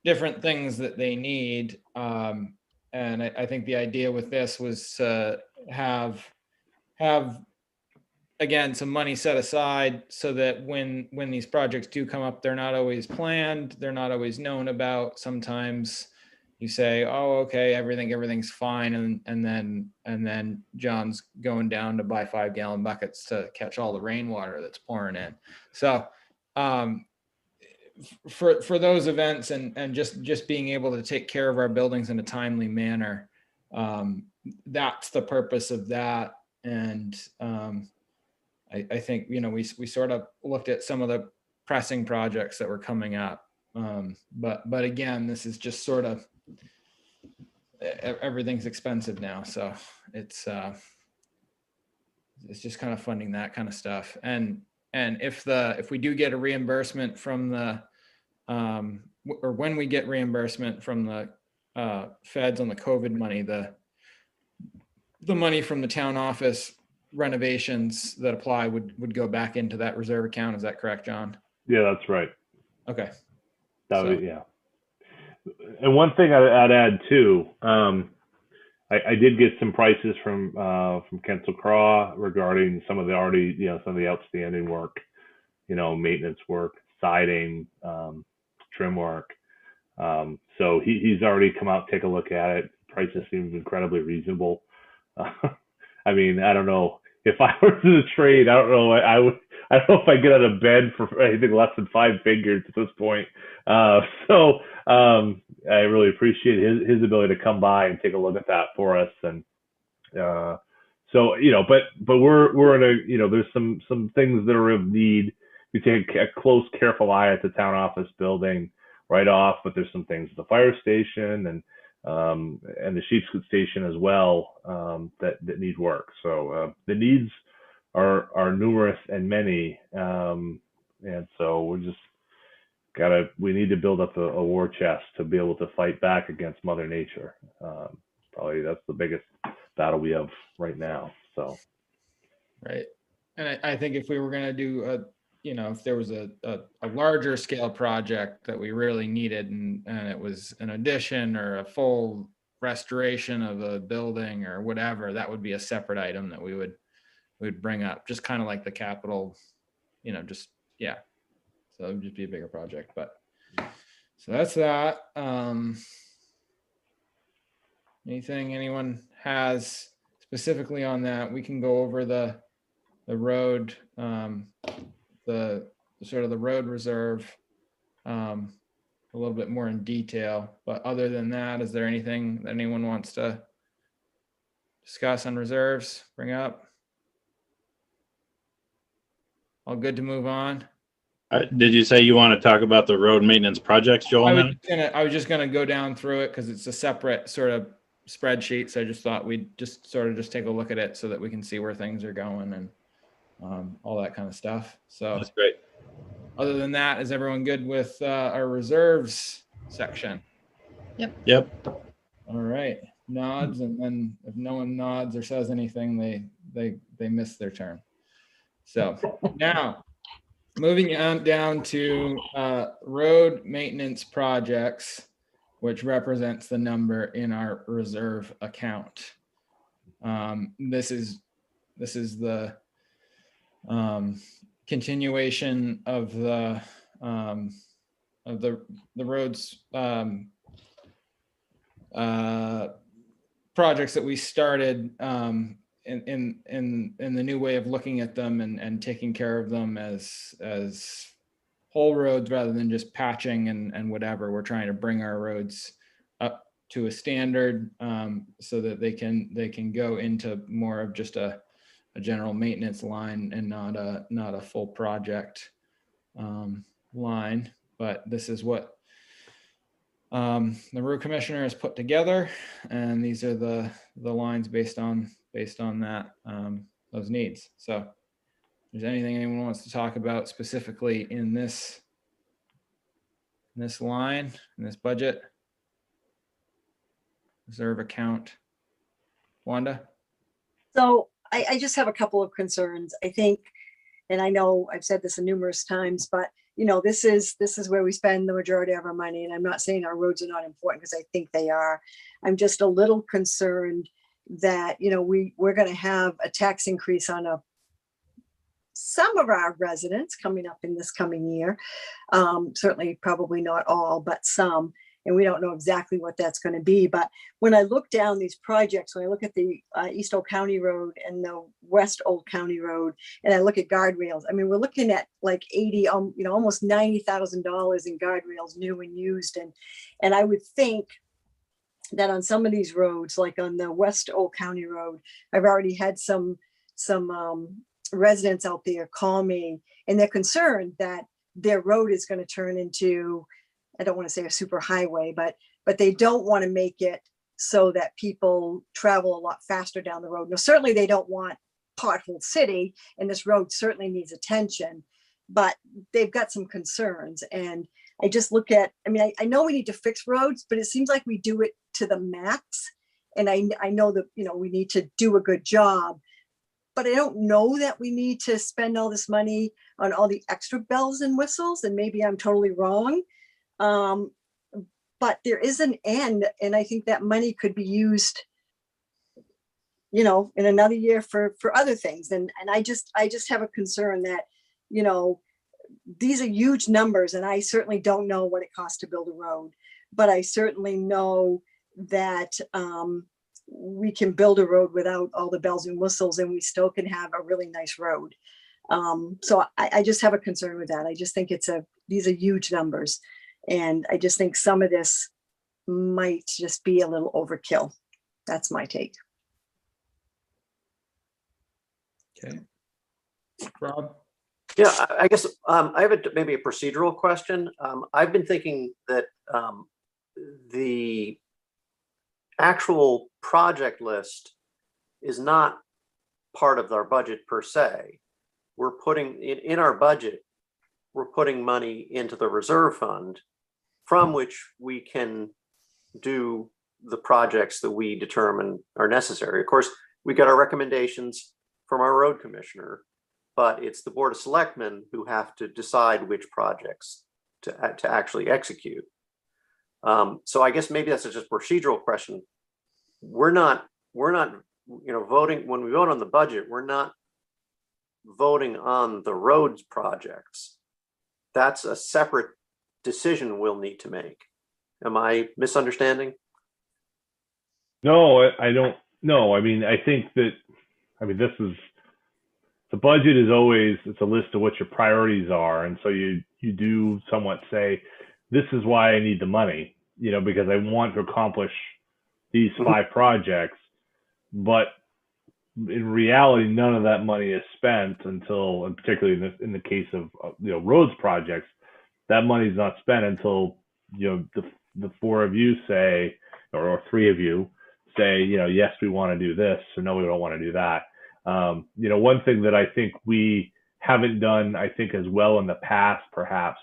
different things that they need. And I think the idea with this was to have again some money set aside so that when these projects do come up, they're not always planned, they're not always known about. Sometimes you say, oh, okay, everything's fine, and then John's going down to buy 5-gallon buckets to catch all the rainwater that's pouring in. So for those events and just being able to take care of our buildings in a timely manner, that's the purpose of that. And I think, we sort of looked at some of the pressing projects that were coming up. But again, this is just sort of, everything's expensive now. So it's just kind of funding that kind of stuff. And if we do get a reimbursement from the, or when we get reimbursement from the feds on the COVID money, the money from the town office renovations that apply would go back into that reserve account. Is that correct, John? Yeah, that's right. Okay. Yeah. And one thing I'd add too, I did get some prices from Kensal Craw regarding some of the outstanding work, maintenance work, siding, trim work. So he's already come out, take a look at it. Prices seem incredibly reasonable. I mean, I don't know if I were to trade. I don't know. I don't know if I get out of bed for anything less than 5 figures at this point. So I really appreciate his ability to come by and take a look at that for us. And so but we're in a there's some things that are of need. We take a close, careful eye at the town office building right off, but there's some things at the fire station and the Sheepscoop station as well that need work. So the needs are numerous and many, and so we're just we need to build up a war chest to be able to fight back against Mother Nature. Probably that's the biggest battle we have right now. So right, and I think if we were going to do if there was a larger scale project that we really needed and it was an addition or a full restoration of a building or whatever, that would be a separate item that we would bring up, just kind of like the capital, so it would just be a bigger project. But so that's that. Anything anyone has specifically on that? We can go over the road, the sort of the road reserve a little bit more in detail. But other than that, is there anything that anyone wants to discuss on reserves, bring up? All good to move on? Did you say you want to talk about the road maintenance projects, Joel? I was just gonna go down through it because it's a separate sort of spreadsheet. So I just thought we'd just take a look at it so that we can see where things are going and all that kind of stuff. So That's great. Other than that, is everyone good with our reserves section? Yep. All right, nods, and then if no one nods or says anything, they miss their turn. So now, moving on down to road maintenance projects, which represents the number in our reserve account. This is the continuation of the roads projects that we started in the new way of looking at them and taking care of them as whole roads rather than just patching and whatever. We're trying to bring our roads up to a standard so that they can go into more of just a general maintenance line and not a full project line. But this is what the road commissioner has put together, and these are the lines based on that those needs. So if there's anything anyone wants to talk about specifically in this line, in this budget reserve account, Wanda? So I just have a couple of concerns. I think, and I know I've said this numerous times, but this is where we spend the majority of our money. And I'm not saying our roads are not important, because I think they are. I'm just a little concerned that, we're going to have a tax increase on some of our residents coming up in this coming year. Certainly, probably not all, but some. And we don't know exactly what that's going to be. But when I look down these projects, when I look at the East Old County Road and the West Old County Road, and I look at guardrails, I mean, we're looking at like 80, almost $90,000 in guardrails, new and used. And I would think that on some of these roads, like on the West Old County Road, I've already had some residents out there call me, and they're concerned that their road is going to turn into, I don't want to say a super highway, but they don't want to make it so that people travel a lot faster down the road. Now, certainly they don't want pothole city, and this road certainly needs attention, but they've got some concerns. And I just look at, I know we need to fix roads, but it seems like we do it to the max. And I know that, we need to do a good job, but I don't know that we need to spend all this money on all the extra bells and whistles. And maybe I'm totally wrong. But there is an end, and I think that money could be used, in another year for other things. And I just have a concern that, these are huge numbers, and I certainly don't know what it costs to build a road, but I certainly know that we can build a road without all the bells and whistles, and we still can have a really nice road. So I just have a concern with that. I just think these are huge numbers. And I just think some of this might just be a little overkill. That's my take. Okay. Rob? Yeah, I guess I have maybe a procedural question. I've been thinking that the actual project list is not part of our budget per se. We're putting in our budget, we're putting money into the reserve fund from which we can do the projects that we determine are necessary. Of course, we got our recommendations from our road commissioner, but it's the Board of Selectmen who have to decide which projects to actually execute. So I guess maybe that's just a procedural question. We're not voting, when we vote on the budget, we're not voting on the roads projects. That's a separate decision we'll need to make. Am I misunderstanding? No, I don't know. I think that, this is, the budget is always, it's a list of what your priorities are. And so you do somewhat say, this is why I need the money, because I want to accomplish these 5 projects. But in reality, none of that money is spent until, and particularly in the case of roads projects, that money is not spent until the 4 of you say, or 3 of you say, yes, we want to do this, or no, we don't want to do that. One thing that I think we haven't done, I think, as well in the past, perhaps,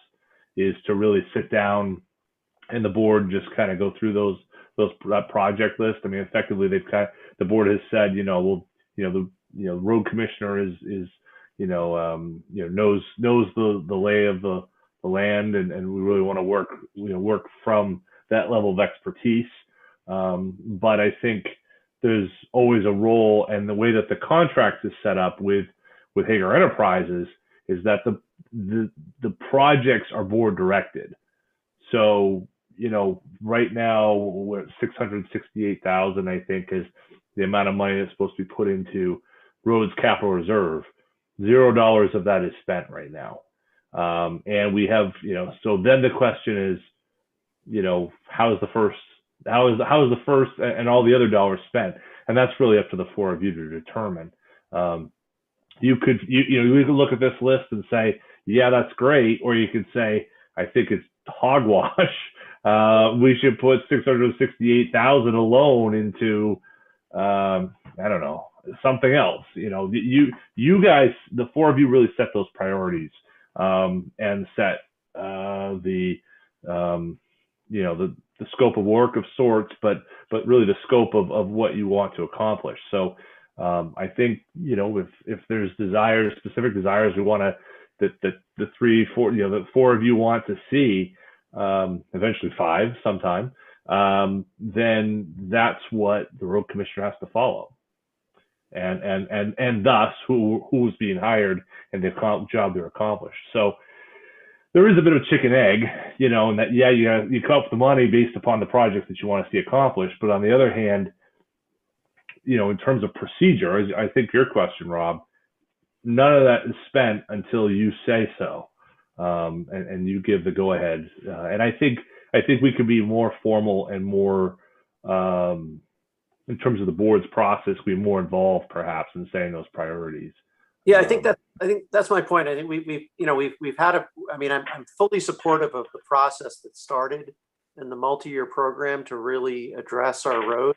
is to really sit down and the board just kind of go through that project list. I mean, effectively, the board has said, the road commissioner is knows the lay of the land, and we really want to work from that level of expertise. But I think there's always a role, and the way that the contract is set up with Hager Enterprises is that the projects are board directed. So, right now we're at 668,000, I think, is the amount of money that's supposed to be put into Rhodes Capital Reserve. $0 of that is spent right now. And we have, so then the question is, how is the first and all the other dollars spent? And that's really up to the four of you to determine. You could look at this list and say, yeah, that's great. Or you could say, I think it's hogwash. We should put 668,000 alone into, I don't know, something else. You guys, the four of you, really set those priorities, and set the scope of work of sorts, but really the scope of what you want to accomplish. So I think, if there's specific desires we want to, the four of you want to see, eventually 5 sometime, then that's what the road commissioner has to follow. And thus who's being hired and the job they're accomplished. So there is a bit of chicken egg, and that, you come up with the money based upon the projects that you want to see accomplished. But on the other hand, in terms of procedure, I think your question, Rob, none of that is spent until you say so, and you give the go ahead. And I think we could be more formal and more, in terms of the board's process, be more involved perhaps in saying those priorities. Yeah, I think that's my point. I think we've had I'm fully supportive of the process that started in the multi-year program to really address our road.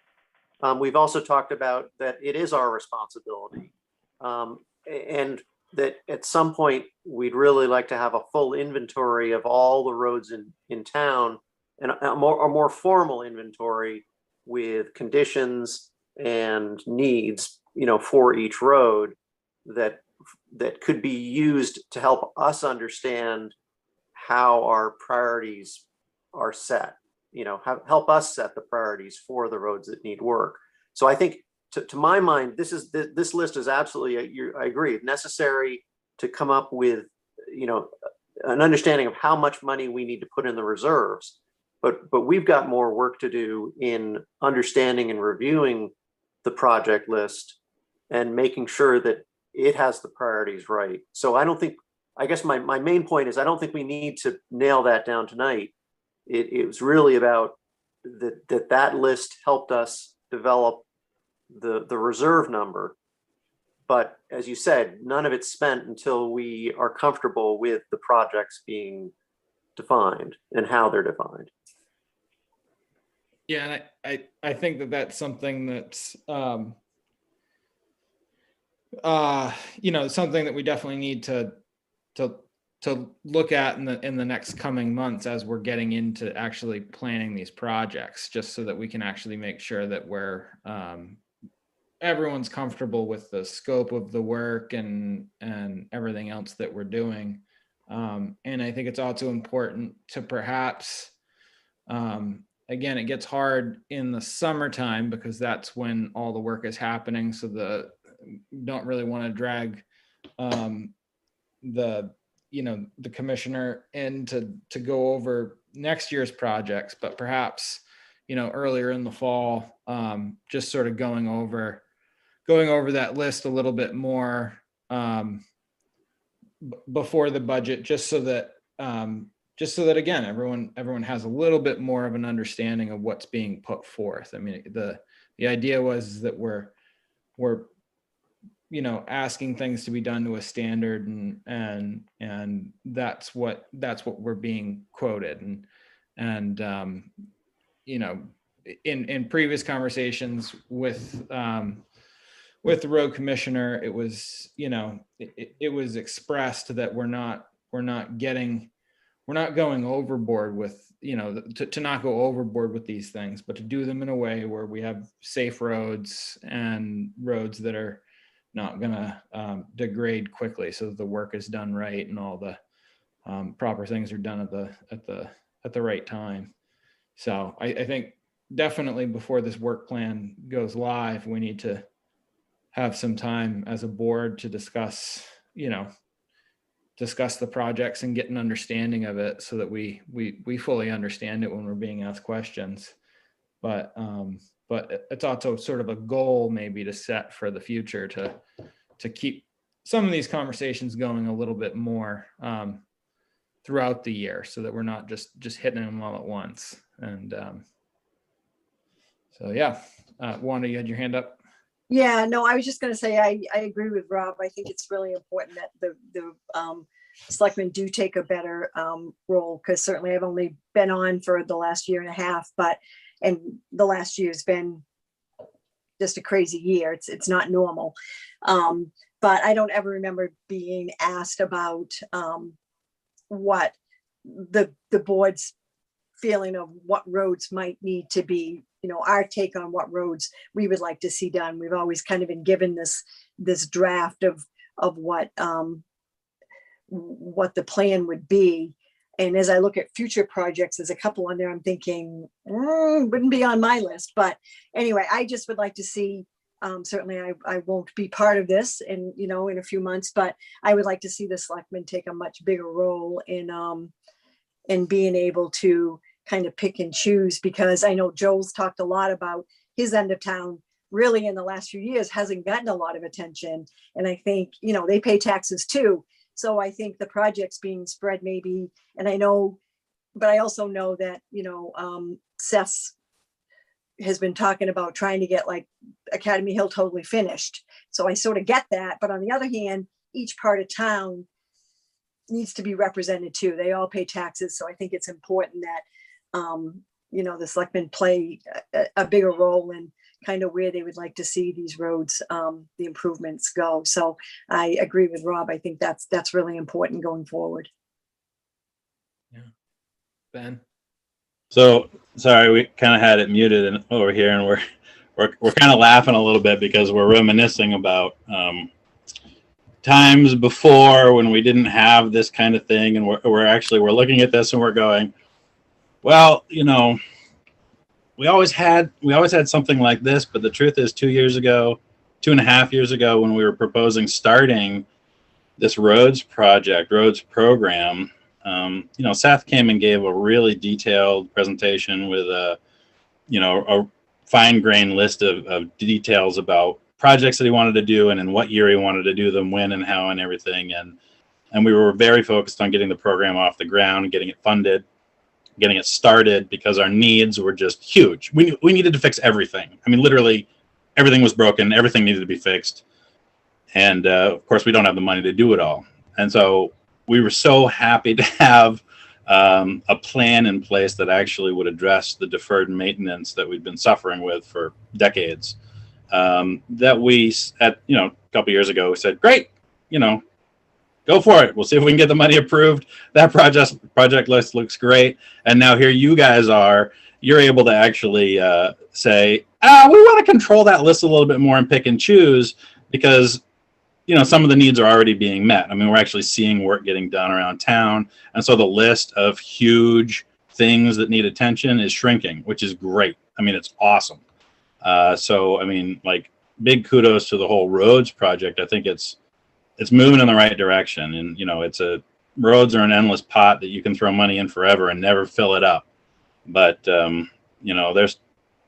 We've also talked about that it is our responsibility, and that at some point we'd really like to have a full inventory of all the roads in town, and a more formal inventory with conditions and needs, for each road that could be used to help us understand how our priorities are set, help us set the priorities for the roads that need work. So I think to my mind, this list is absolutely, I agree, necessary to come up with, an understanding of how much money we need to put in the reserves. But we've got more work to do in understanding and reviewing the project list and making sure that it has the priorities right. So I guess my main point is I don't think we need to nail that down tonight. It was really about that list helped us develop the reserve number. But as you said, none of it's spent until we are comfortable with the projects being defined and how they're defined. Yeah, and I think that's something that's something that we definitely need to look at in the next coming months as we're getting into actually planning these projects, just so that we can actually make sure that we're everyone's comfortable with the scope of the work and everything else that we're doing. And I think it's also important to perhaps, again, it gets hard in the summertime because that's when all the work is happening. So don't really want to drag the commissioner in to go over next year's projects, but perhaps, earlier in the fall, just sort of going over that list a little bit more before the budget, just so that again, everyone has a little bit more of an understanding of what's being put forth. I mean, the idea was that we're asking things to be done to a standard, and that's what we're being quoted. And in previous conversations with with the road commissioner, it was, you know, it was expressed that we're not going overboard with, you know, to not go overboard with these things, but to do them in a way where we have safe roads and roads that are not gonna degrade quickly, so that the work is done right and all the proper things are done at the right time. So I think definitely before this work plan goes live, we need to have some time as a board to discuss the projects and get an understanding of it, so that we fully understand it when we're being asked questions. But it's also sort of a goal maybe to set for the future to keep some of these conversations going a little bit more throughout the year, so that we're not just hitting them all at once. And so yeah, Wanda, you had your hand up. Yeah, no, I was just going to say, I agree with Rob. I think it's really important that the selectmen do take a better role, because certainly I've only been on for the last year and a half, and the last year's been just a crazy year. It's not normal. But I don't ever remember being asked about what the board's feeling of what roads might need to be, you know, our take on what roads we would like to see done. We've always kind of been given this draft of what the plan would be. And as I look at future projects, there's a couple on there I'm thinking wouldn't be on my list. But anyway, I just would like to see, certainly I won't be part of this in a few months, but I would like to see the selectmen take a much bigger role in being able to kind of pick and choose, because I know Joel's talked a lot about his end of town really in the last few years hasn't gotten a lot of attention. And I think, they pay taxes too. So I think the projects being spread maybe, and but I also know that, Seth has been talking about trying to get like Academy Hill totally finished. So I sort of get that. But on the other hand, each part of town needs to be represented too. They all pay taxes. So I think it's important that, the selectmen play a bigger role in kind of where they would like to see these roads, the improvements go. So I agree with Rob. I think that's really important going forward. Yeah. Ben? So sorry, we kind of had it muted over here, and we're kind of laughing a little bit because we're reminiscing about times before when we didn't have this kind of thing, and we're looking at this and we're going, well, we always had something like this, but the truth is 2.5 years ago, when we were proposing starting this Rhodes program, Seth came and gave a really detailed presentation with a fine-grained list of details about projects that he wanted to do and in what year he wanted to do them, when and how and everything. And we were very focused on getting the program off the ground and getting it funded, getting it started, because our needs were just huge. We needed to fix everything. I mean, literally everything was broken. Everything needed to be fixed. And of course, we don't have the money to do it all. And so we were so happy to have a plan in place that actually would address the deferred maintenance that we've been suffering with for decades. That we, a couple years ago, we said, great, go for it. We'll see if we can get the money approved. That project list looks great. And now here you guys are. You're able to actually say, we want to control that list a little bit more and pick and choose, because some of the needs are already being met. I mean, we're actually seeing work getting done around town. And so the list of huge things that need attention is shrinking, which is great. I mean, it's awesome. So, I mean, like, big kudos to the whole Rhodes project. I think it's moving in the right direction. And, roads are an endless pot that you can throw money in forever and never fill it up. But,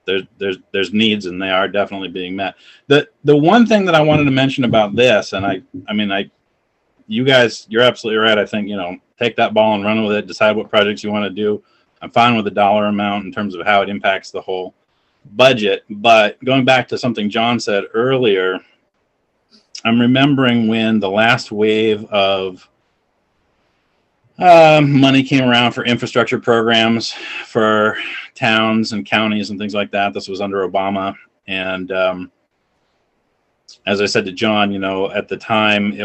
there's needs, and they are definitely being met. The one thing that I wanted to mention about this, and you guys, you're absolutely right. I think, take that ball and run with it, decide what projects you want to do. I'm fine with the dollar amount in terms of how it impacts the whole budget. But going back to something John said earlier, I'm remembering when the last wave of money came around for infrastructure programs for towns and counties and things like that. This was under Obama. And as I said to John, at the time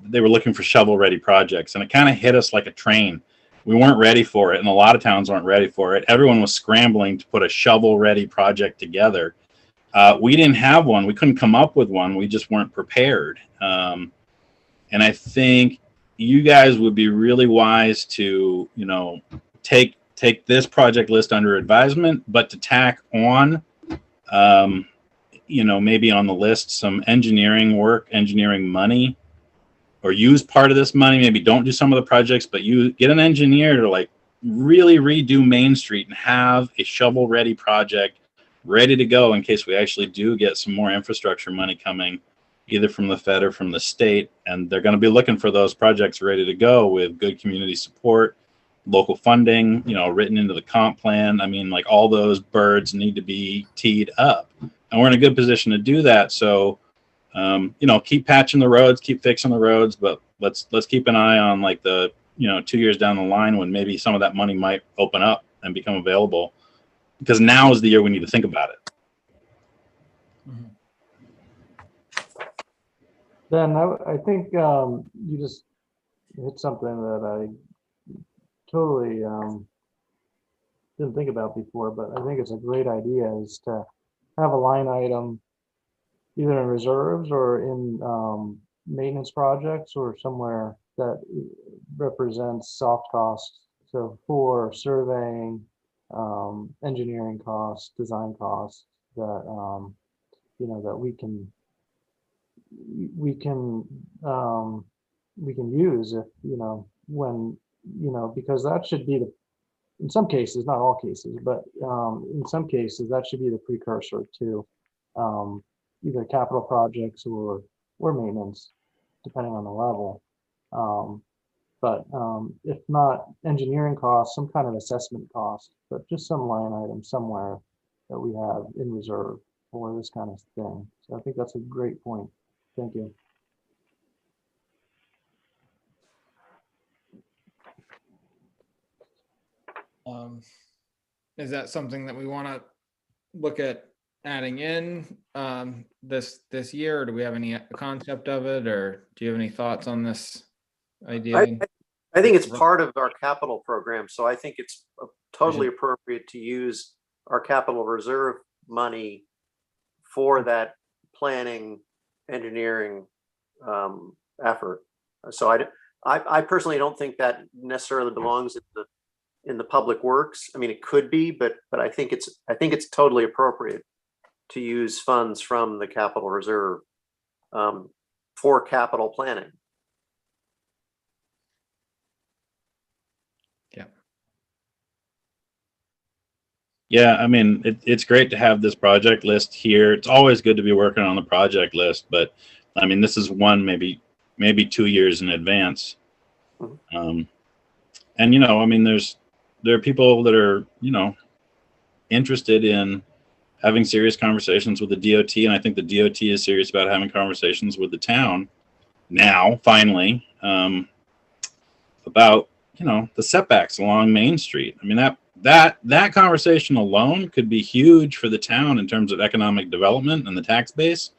they were looking for shovel-ready projects, and it kind of hit us like a train. We weren't ready for it, and a lot of towns weren't ready for it. Everyone was scrambling to put a shovel-ready project together. We didn't have one. We couldn't come up with one. We just weren't prepared. And I think you guys would be really wise to, take this project list under advisement, but to tack on, maybe on the list some engineering work, engineering money, or use part of this money. Maybe don't do some of the projects, but you get an engineer to like really redo Main Street and have a shovel-ready project ready to go in case we actually do get some more infrastructure money coming, either from the Fed or from the state. And they're going to be looking for those projects ready to go with good community support, local funding, written into the comp plan. I mean, like all those birds need to be teed up, and we're in a good position to do that. So, keep patching the roads, keep fixing the roads, but let's keep an eye on like the, 2 years down the line when maybe some of that money might open up and become available, because now is the year we need to think about it. Ben, I think you just hit something that I totally didn't think about before, but I think it's a great idea, is to have a line item either in reserves or in maintenance projects or somewhere that represents soft costs. So for surveying, engineering costs, design costs, that that we can use if when because that should be in some cases, not all cases, but in some cases that should be the precursor to either capital projects or maintenance, depending on the level. But if not engineering costs, some kind of assessment cost, but just some line item somewhere that we have in reserve for this kind of thing. So I think that's a great point. Thank you. Is that something that we want to look at adding in this year, or do we have any concept of it, or do you have any thoughts on this idea? I think it's part of our capital program, so I think it's totally appropriate to use our capital reserve money for that planning, engineering effort. So I personally don't think that necessarily belongs in the public works. I mean, it could be, but I think it's totally appropriate to use funds from the capital reserve for capital planning. Yeah, I mean, it's great to have this project list here. It's always good to be working on the project list, but I mean, this is one maybe 2 years in advance. And I mean, there are people that are interested in having serious conversations with the DOT, and I think the DOT is serious about having conversations with the town now, finally, about the setbacks along Main Street. I mean, that conversation alone could be huge for the town in terms of economic development and the tax base.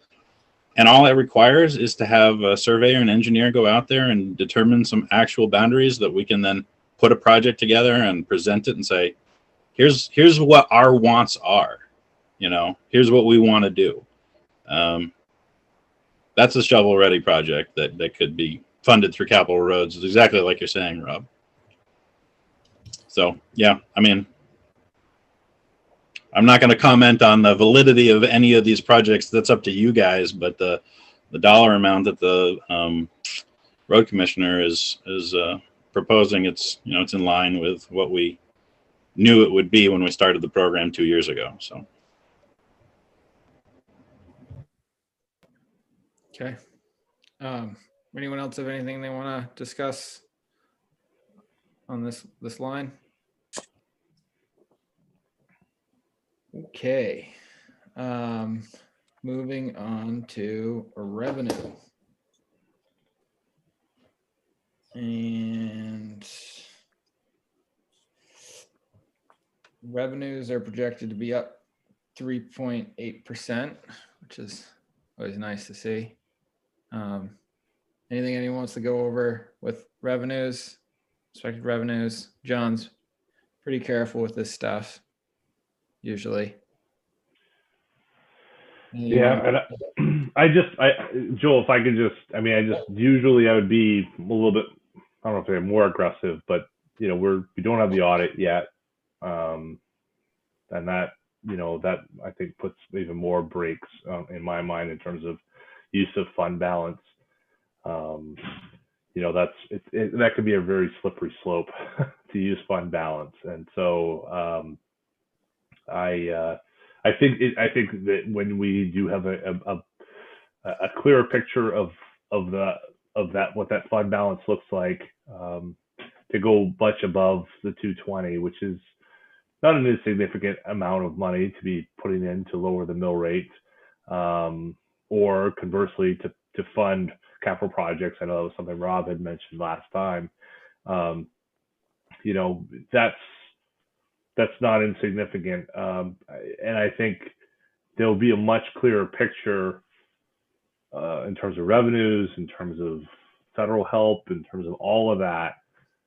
And all it requires is to have a surveyor and engineer go out there and determine some actual boundaries that we can then put a project together and present it and say, here's what our wants are. Here's what we want to do. That's a shovel-ready project that could be funded through capital roads. It's exactly like you're saying, Rob. So, yeah, I mean, I'm not going to comment on the validity of any of these projects. That's up to you guys. But the dollar amount that the road commissioner is proposing, it's in line with what we knew it would be when we started the program 2 years ago. So. Okay. Anyone else have anything they want to discuss on this line? Okay. Moving on to revenue. And revenues are projected to be up 3.8%, which is Always nice to see. Anything anyone wants to go over with revenues, expected revenues? John's pretty careful with this stuff, usually. Yeah, and Joel, if I could just, I mean, usually I would be a little bit, I don't know if they're more aggressive, but you know, we don't have the audit yet, and that, you know, that I think puts even more brakes in my mind in terms of use of fund balance. You know, that could be a very slippery slope to use fund balance, and so I think that when we do have a clearer picture of that what that fund balance looks like, to go much above the 220, which is not an insignificant amount of money to be putting in to lower the mill rate, or conversely to fund capital projects. I know that was something Rob had mentioned last time. You know, that's not insignificant. And I think there'll be a much clearer picture in terms of revenues, in terms of federal help, in terms of all of that,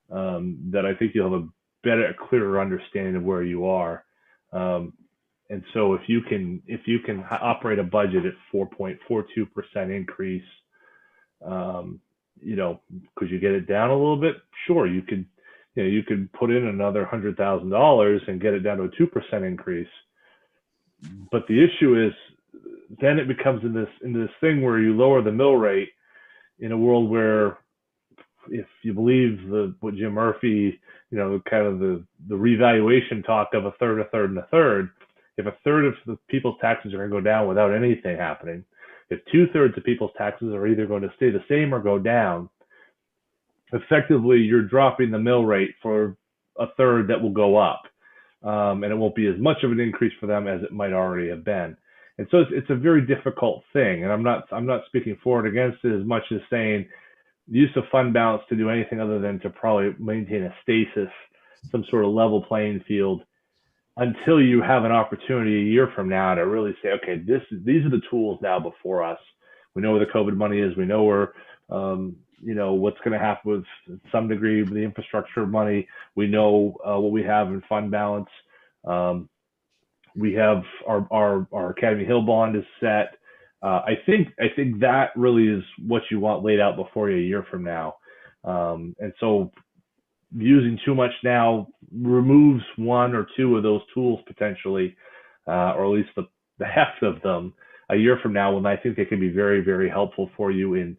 that I think you'll have a clearer understanding of where you are. And so if you can operate a budget at 4.42% increase, you know, could you get it down a little bit? Sure, you could. You know, you could put in another $100,000 and get it down to a 2% increase. But the issue is, then it becomes in this thing where you lower the mill rate in a world where, if you believe what Jim Murphy, you know, kind of the revaluation talk of a third, if a third of the people's taxes are going to go down without anything happening, if 2/3 of people's taxes are either going to stay the same or go down, effectively you're dropping the mill rate for a third that will go up, and it won't be as much of an increase for them as it might already have been. And so it's a very difficult thing, and I'm not speaking for it against it as much as saying use of fund balance to do anything other than to probably maintain a stasis, some sort of level playing field, until you have an opportunity a year from now to really say, okay, these are the tools now before us. We know where the COVID money is. We know where you know, what's going to happen with some degree of the infrastructure money. We know what we have in fund balance. We have our Academy Hill bond is set. I think that really is what you want laid out before you a year from now. And so using too much now removes one or two of those tools potentially, or at least the heft of them a year from now, when I think they can be very, very helpful for you in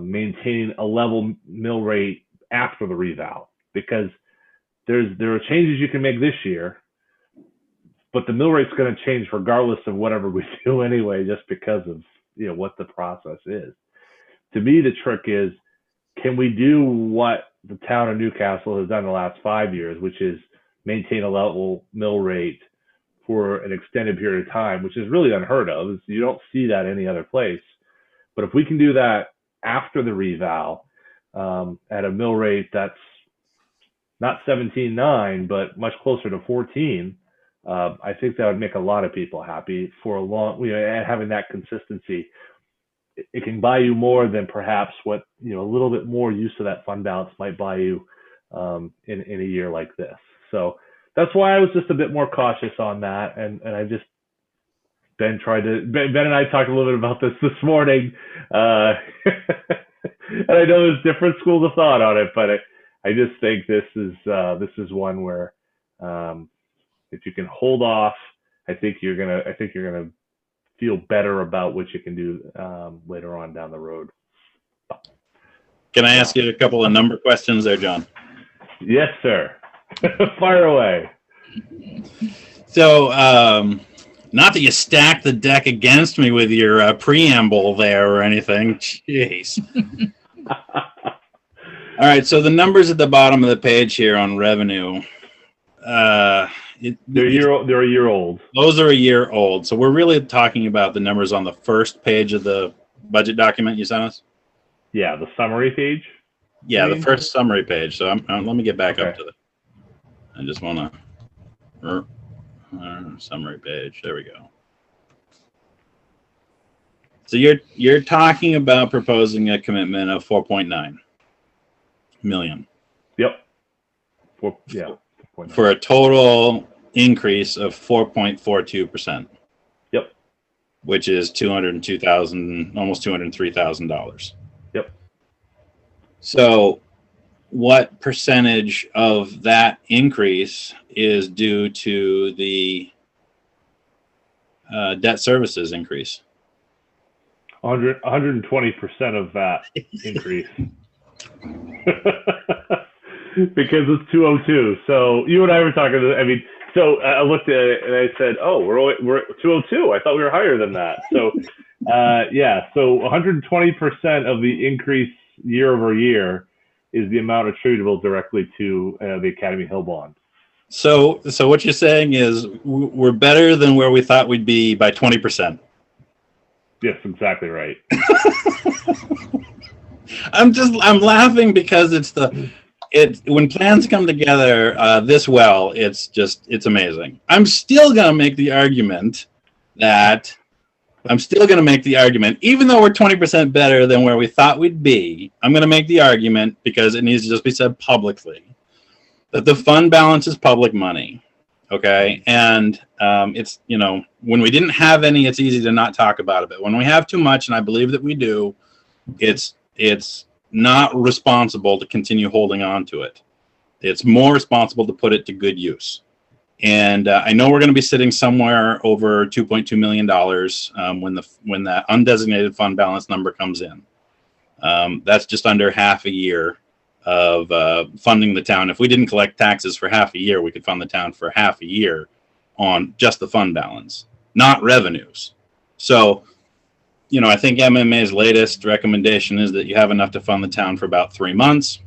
maintaining a level mill rate after the reval, because there are changes you can make this year, but the mill rate's going to change regardless of whatever we do anyway, just because of, you know, what the process is. To me, the trick is, can we do what the town of Newcastle has done the last 5 years, which is maintain a level mill rate for an extended period of time, which is really unheard of. You don't see that any other place. But if we can do that after the reval, at a mill rate that's not 17.9, but much closer to 14, I think that would make a lot of people happy for a long, you know, and having that consistency. It can buy you more than perhaps what, you know, a little bit more use of that fund balance might buy you in a year like this. So that's why I was just a bit more cautious on that. And I just, Ben and I talked a little bit about this morning. And I know there's different schools of thought on it, but I just think this is one where, if you can hold off, I think you're gonna feel better about what you can do later on down the road. Can I ask you a couple of number questions there, John? Yes, sir. Fire away. So, not that you stack the deck against me with your preamble there or anything. Jeez. All right. So the numbers at the bottom of the page here on revenue. They're a year old. Those are a year old. So we're really talking about the numbers on the first page of the budget document you sent us? Yeah, the summary page? Yeah, the first summary page. So let me get back up to the... I just want to... summary page. There we go. So you're talking about proposing a commitment of 4.9 million. Yep. 4.9. For a total increase of 4.42%. Yep. Which is $202,000, almost $203,000. Yep. So, what percentage of that increase is due to the debt services increase? 120% of that increase. Because it's 202. So you and I were talking. I mean, so I looked at it and I said, "Oh, we're 202. I thought we were higher than that." So, yeah. So 120% of the increase year over year is the amount attributable directly to the Academy Hill bond. So what you're saying is we're better than where we thought we'd be by 20%. Yes, exactly right. I'm laughing because when plans come together this well, it's amazing. I'm still going to make the argument, even though we're 20% better than where we thought we'd be, I'm going to make the argument, because it needs to just be said publicly, that the fund balance is public money. Okay. And it's, when we didn't have any, it's easy to not talk about it. But when we have too much, and I believe that we do, it's not responsible to continue holding on to it. It's more responsible to put it to good use. And I know we're going to be sitting somewhere over $2.2 million when that undesignated fund balance number comes in. That's just under half a year of funding the town. If we didn't collect taxes for half a year, we could fund the town for half a year on just the fund balance, not revenues. So, I think MMA's latest recommendation is that you have enough to fund the town for about 3 months,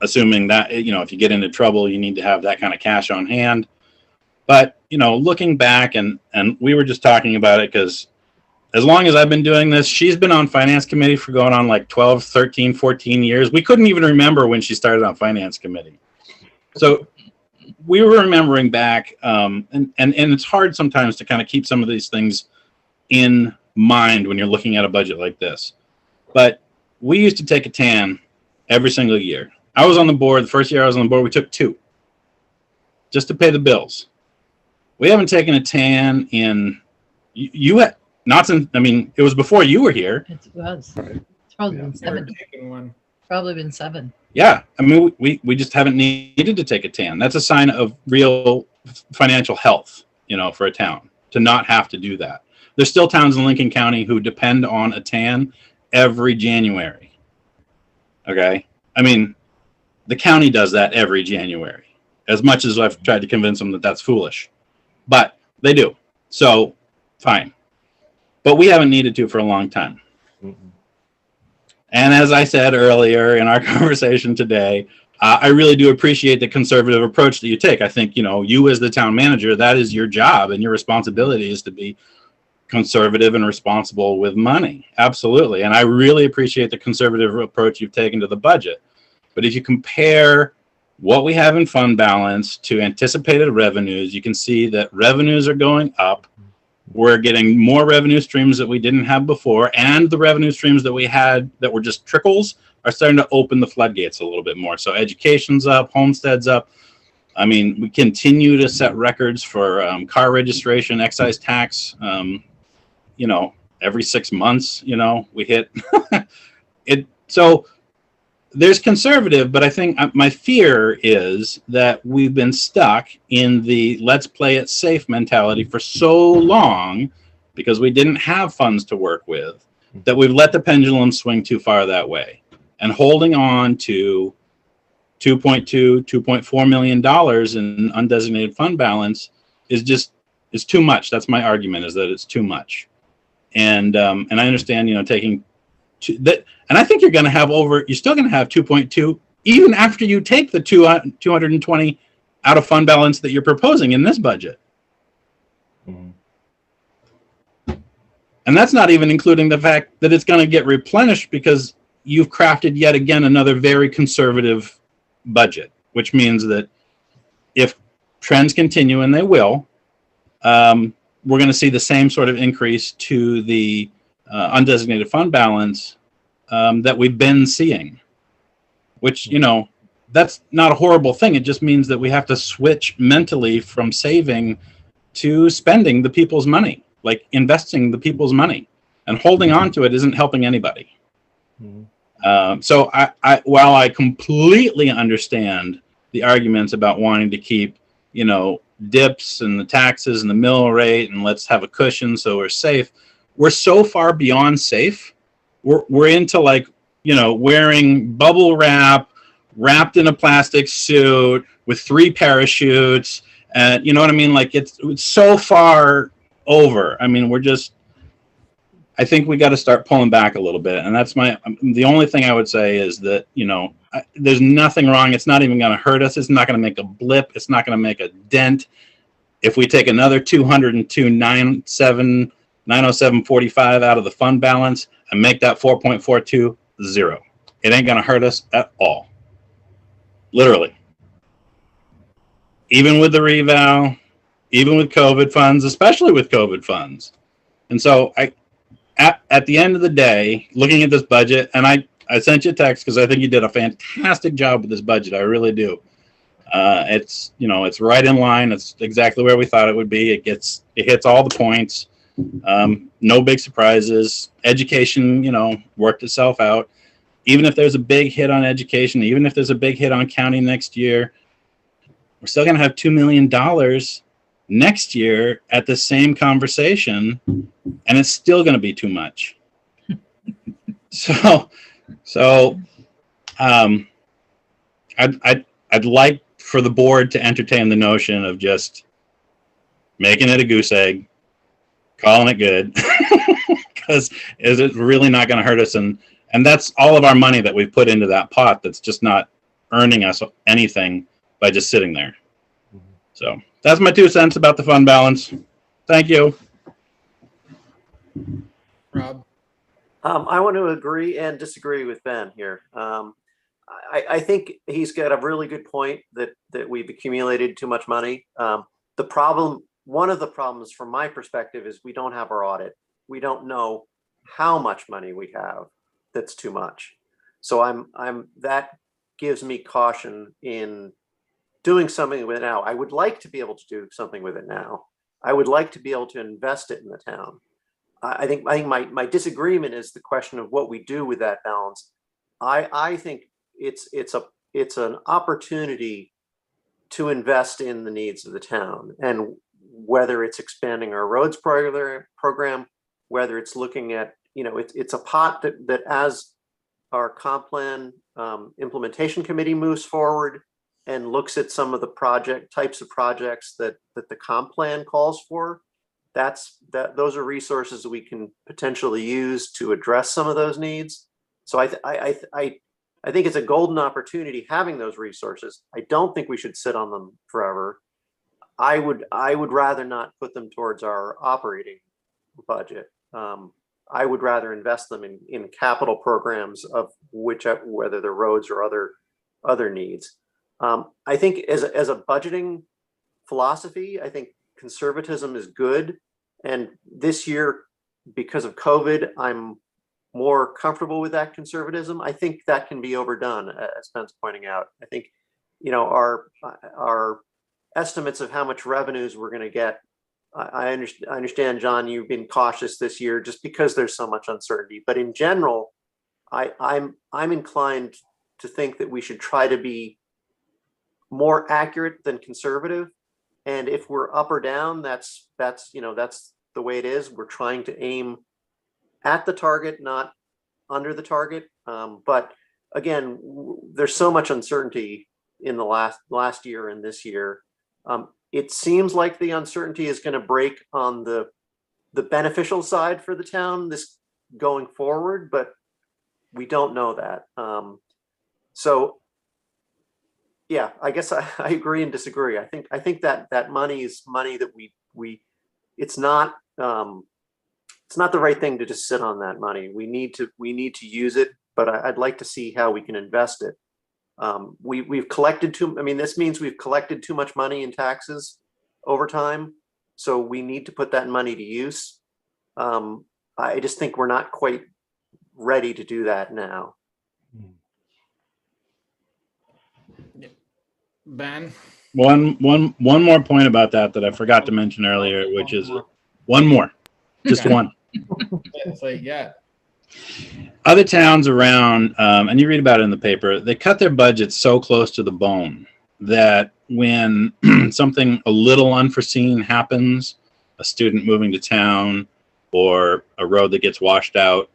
assuming that, if you get into trouble, you need to have that kind of cash on hand. But, looking back, and we were just talking about it because as long as I've been doing this, she's been on finance committee for going on like 12, 13, 14 years. We couldn't even remember when she started on finance committee. So we were remembering back, and it's hard sometimes to kind of keep some of these things in mind when you're looking at a budget like this. But we used to take a tan every single year. I was on the board, the first year I was on the board, we took 2 just to pay the bills. We haven't taken a tan in, it was before you were here. It was. It's probably been 7. Probably been 7. Yeah. We just haven't needed to take a tan. That's a sign of real financial health, for a town to not have to do that. There's still towns in Lincoln County who depend on a tan every January. Okay. The county does that every January, as much as I've tried to convince them that that's foolish, but they do. So fine. But we haven't needed to for a long time. Mm-hmm. And as I said earlier in our conversation today, I really do appreciate the conservative approach that you take. I think, you as the town manager, that is your job, and your responsibility is to be conservative and responsible with money. Absolutely. And I really appreciate the conservative approach you've taken to the budget. But if you compare what we have in fund balance to anticipated revenues, you can see that revenues are going up. We're getting more revenue streams that we didn't have before, and the revenue streams that we had that were just trickles are starting to open the floodgates a little bit more. So education's up, homestead's up. We continue to set records for car registration, excise tax. Every 6 months, we hit it. So there's conservative, but I think my fear is that we've been stuck in the let's play it safe mentality for so long because we didn't have funds to work with, that we've let the pendulum swing too far that way. And holding on to $2.4 million in undesignated fund balance is too much. That's my argument, is that it's too much. And I understand, taking that, and I think you're still going to have 2.2 even after you take the 220 out of fund balance that you're proposing in this budget. Mm-hmm. And that's not even including the fact that it's going to get replenished because you've crafted yet again another very conservative budget, which means that if trends continue, and they will, we're going to see the same sort of increase to the undesignated fund balance that we've been seeing, which, you know, that's not a horrible thing. It just means that we have to switch mentally from saving to spending the people's money, like investing the people's money, and holding on to it isn't helping anybody. So while I completely understand the arguments about wanting to keep, you know, dips and the taxes and the mill rate, and let's have a cushion so we're safe, we're so far beyond safe. We're into, like, you know, wearing bubble wrap wrapped in a plastic suit with 3 parachutes, and you know what I mean? Like, it's so far over. I mean, I think we got to start pulling back a little bit. And that's the only thing I would say is that, you know, there's nothing wrong. It's not even going to hurt us. It's not going to make a blip. It's not going to make a dent. If we take another 907.45 out of the fund balance and make that 4.42 zero, it ain't going to hurt us at all. Literally. Even with the reval, even with COVID funds, especially with COVID funds. And so at the end of the day, looking at this budget, and I sent you a text because I think you did a fantastic job with this budget. I really do. It's, you know, it's right in line. It's exactly where we thought it would be. It hits all the points. No big surprises. Education, you know, worked itself out. Even if there's a big hit on education, even if there's a big hit on county next year, we're still going to have $2 million next year at the same conversation, and it's still going to be too much. So I'd like for the board to entertain the notion of just making it a goose egg, calling it good, because is it really not going to hurt us? And that's all of our money that we've put into that pot that's just not earning us anything by just sitting there. So that's my 2 cents about the fund balance. Thank you. Rob? I want to agree and disagree with Ben here. I think he's got a really good point that we've accumulated too much money. One of the problems from my perspective is we don't have our audit. We don't know how much money we have that's too much. So that gives me caution in doing something with it now. I would like to be able to do something with it now. I would like to be able to invest it in the town. I think my disagreement is the question of what we do with that balance. I think it's an opportunity to invest in the needs of the town, and whether it's expanding our roads program, whether it's looking at, you know, it's a pot that as our comp plan implementation committee moves forward and looks at some of the types of projects that the comp plan calls for, those are resources that we can potentially use to address some of those needs. So I think it's a golden opportunity having those resources. I don't think we should sit on them forever. I would rather not put them towards our operating budget. I would rather invest them in capital programs of whether they're roads or other needs. I think as a budgeting philosophy, I think conservatism is good. And this year, because of COVID, I'm more comfortable with that conservatism. I think that can be overdone, as Ben's pointing out. I think, you know, our estimates of how much revenues we're going to get. I understand, John, you've been cautious this year just because there's so much uncertainty. But in general, I'm inclined to think that we should try to be more accurate than conservative. And if we're up or down, that's the way it is. We're trying to aim at the target, not under the target. But again, there's so much uncertainty in the last year and this year. It seems like the uncertainty is going to break on the beneficial side for the town this going forward, but we don't know that. So yeah, I guess I agree and disagree. I think that money is money that it's not the right thing to just sit on that money. We need to use it, but I'd like to see how we can invest it. We've collected this means we've collected too much money in taxes over time. So we need to put that money to use. I just think we're not quite ready to do that now. Ben? One more point about that I forgot to mention earlier, which is one more, just Okay. one. It's like, yeah. Other towns around, and you read about it in the paper, they cut their budgets so close to the bone that when something a little unforeseen happens, a student moving to town or a road that gets washed out,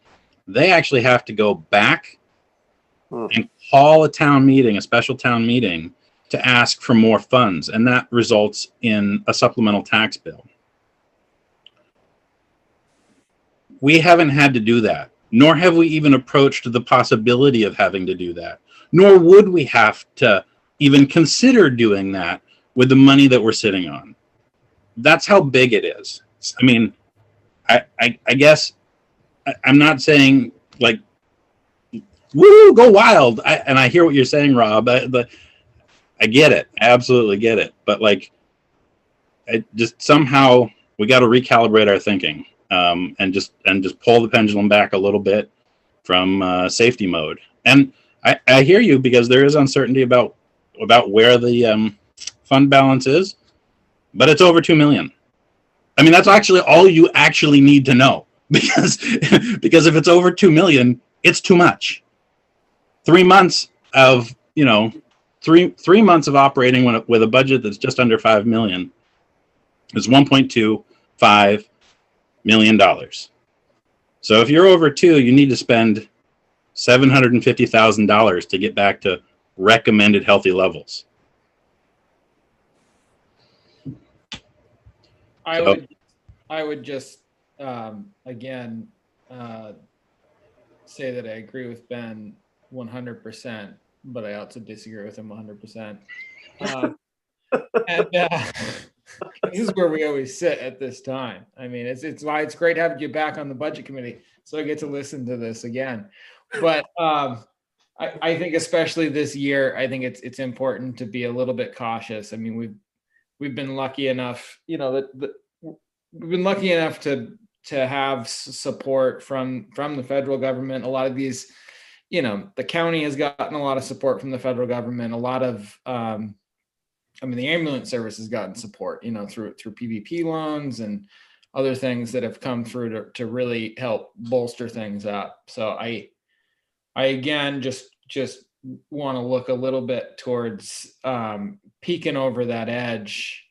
they actually have to go back and call a town meeting, a special town meeting, to ask for more funds, and that results in a supplemental tax bill. We haven't had to do that, nor have we even approached the possibility of having to do that, nor would we have to even consider doing that with the money that we're sitting on. That's how big it is. I mean, I guess I'm not saying like, woo, go wild. And I hear what you're saying, Rob, but I get it. I absolutely get it. But like, I just somehow we got to recalibrate our thinking, and just pull the pendulum back a little bit from safety mode. And I hear you, because there is uncertainty about where the fund balance is, but it's over 2 million. I mean, that's actually all you actually need to know, because if it's over 2 million, it's too much. 3 months of, three months of operating with a budget that's just under 5 million is $1.25 million. So if you're over 2, you need to spend $750,000 to get back to recommended healthy levels. I would just again say that I agree with Ben 100%, but I also disagree with him 100%. And this is where we always sit at this time. I mean, it's why it's great having you back on the budget committee, so I get to listen to this again. But I think especially this year, I think it's important to be a little bit cautious. I mean, we've been lucky enough, we've been lucky enough to have support from the federal government. A lot of these, the county has gotten a lot of support from the federal government. A lot of, the ambulance service has gotten support, through PPP loans and other things that have come through to really help bolster things up. So I again just want to look a little bit towards peeking over that edge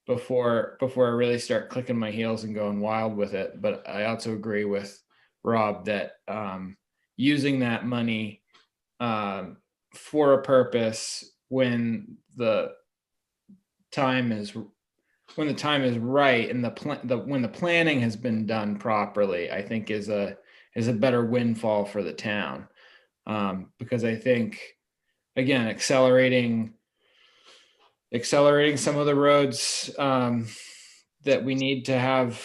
before I really start clicking my heels and going wild with it. But I also agree with Rob that using that money for a purpose when the time is right and when the planning has been done properly, I think is a better windfall for the town. Because I think, again, accelerating some of the roads that we need to have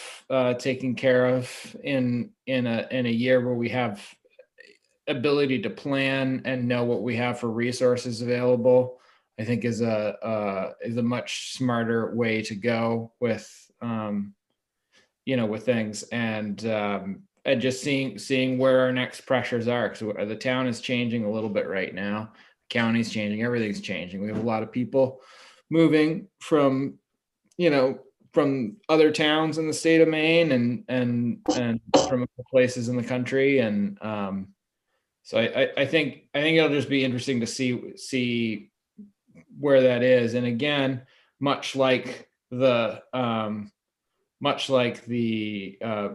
taken care of in a year where we have ability to plan and know what we have for resources available, I think is a much smarter way to go with with things, and just seeing where our next pressures are, because the town is changing a little bit right now. The county's changing, everything's changing. We have a lot of people moving from other towns in the state of Maine and from other places in the country, and so I think it'll just be interesting to see where that is. And again, much like the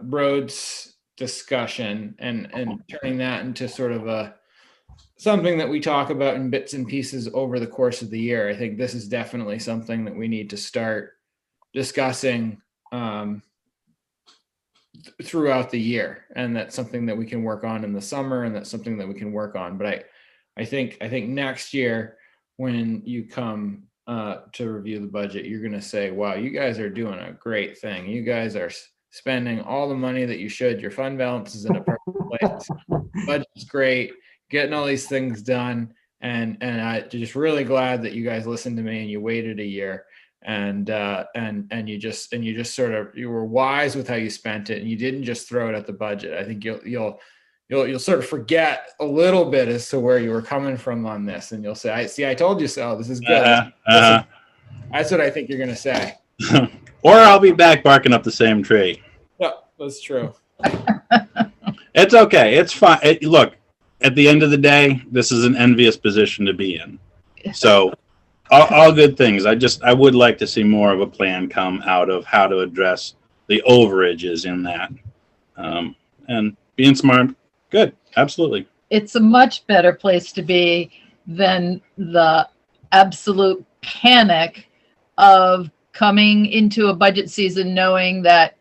Rhodes discussion and turning that into sort of something that we talk about in bits and pieces over the course of the year, I think this is definitely something that we need to start discussing throughout the year, and that's something that we can work on in the summer, and that's something that we can work on. But I think next year, when you come to review the budget, you're going to say, wow, you guys are doing a great thing. You guys are spending all the money that you should. Your fund balance is in a perfect place. Budget's great. Getting all these things done. And I'm just really glad that you guys listened to me and you waited a year. and you just sort of, you were wise with how you spent it, and you didn't just throw it at the budget. I think you'll sort of forget a little bit as to where you were coming from on this, and you'll say, I told you so. This is good. That's what I think you're going to say. Or I'll be back barking up the same tree. Yeah, that's true. It's okay. It's fine. Look, at the end of the day, this is an envious position to be in. So all good things. I would like to see more of a plan come out of how to address the overages in that. And being smart, good. Absolutely. It's a much better place to be than the absolute panic of coming into a budget season knowing that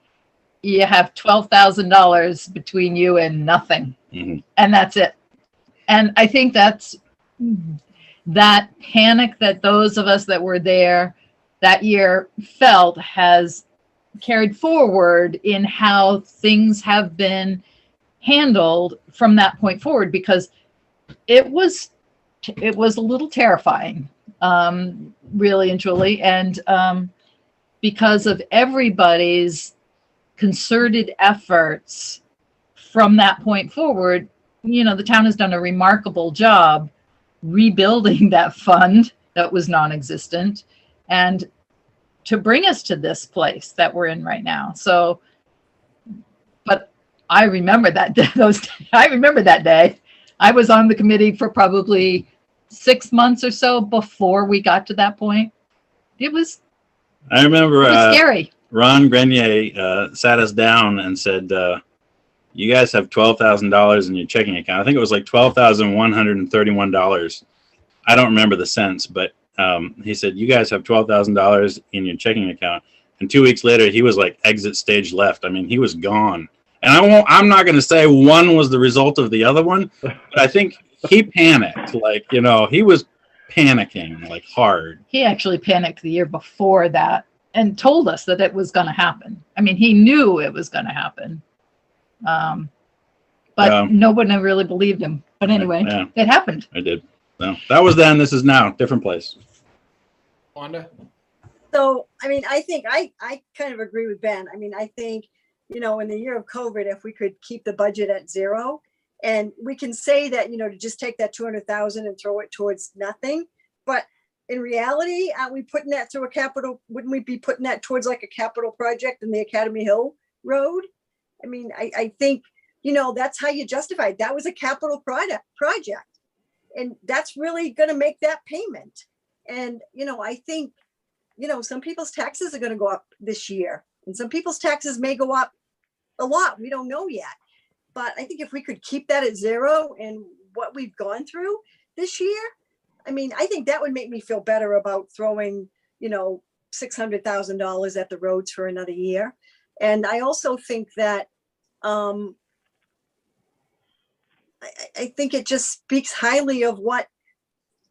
you have $12,000 between you and nothing. Mm-hmm. And that's it. And I think that's that panic that those of us that were there that year felt has carried forward in how things have been handled from that point forward, because it was a little terrifying, really and truly. And because of everybody's concerted efforts from that point forward, the town has done a remarkable job rebuilding that fund that was non-existent and to bring us to this place that we're in right now. So, but I remember that day. I was on the committee for probably 6 months or so before we got to that point. I remember it was scary. Ron Grenier sat us down and said, you guys have $12,000 in your checking account. I think it was like $12,131. I don't remember the cents, but he said, you guys have $12,000 in your checking account. And 2 weeks later, he was like exit stage left. I mean, he was gone. And I'm not going to say one was the result of the other one, but I think he panicked. Like, he was panicking like hard. He actually panicked the year before that and told us that it was going to happen. I mean, he knew it was going to happen. But no one really believed him. But anyway, it happened. I did. No, that was then. This is now. Different place. Wanda? So, I mean, I think I kind of agree with Ben. I mean, I think, in the year of COVID, if we could keep the budget at zero, and we can say that, to just take that 200,000 and throw it towards nothing. But in reality, aren't we putting that through a capital? Wouldn't we be putting that towards like a capital project in the Academy Hill Road? I mean, I think, that's how you justify it. That was a capital project. And that's really going to make that payment. And, I think, some people's taxes are going to go up this year, and some people's taxes may go up a lot. We don't know yet. But I think if we could keep that at zero and what we've gone through this year, I mean, I think that would make me feel better about throwing, $600,000 at the roads for another year. And I also think that I think it just speaks highly of what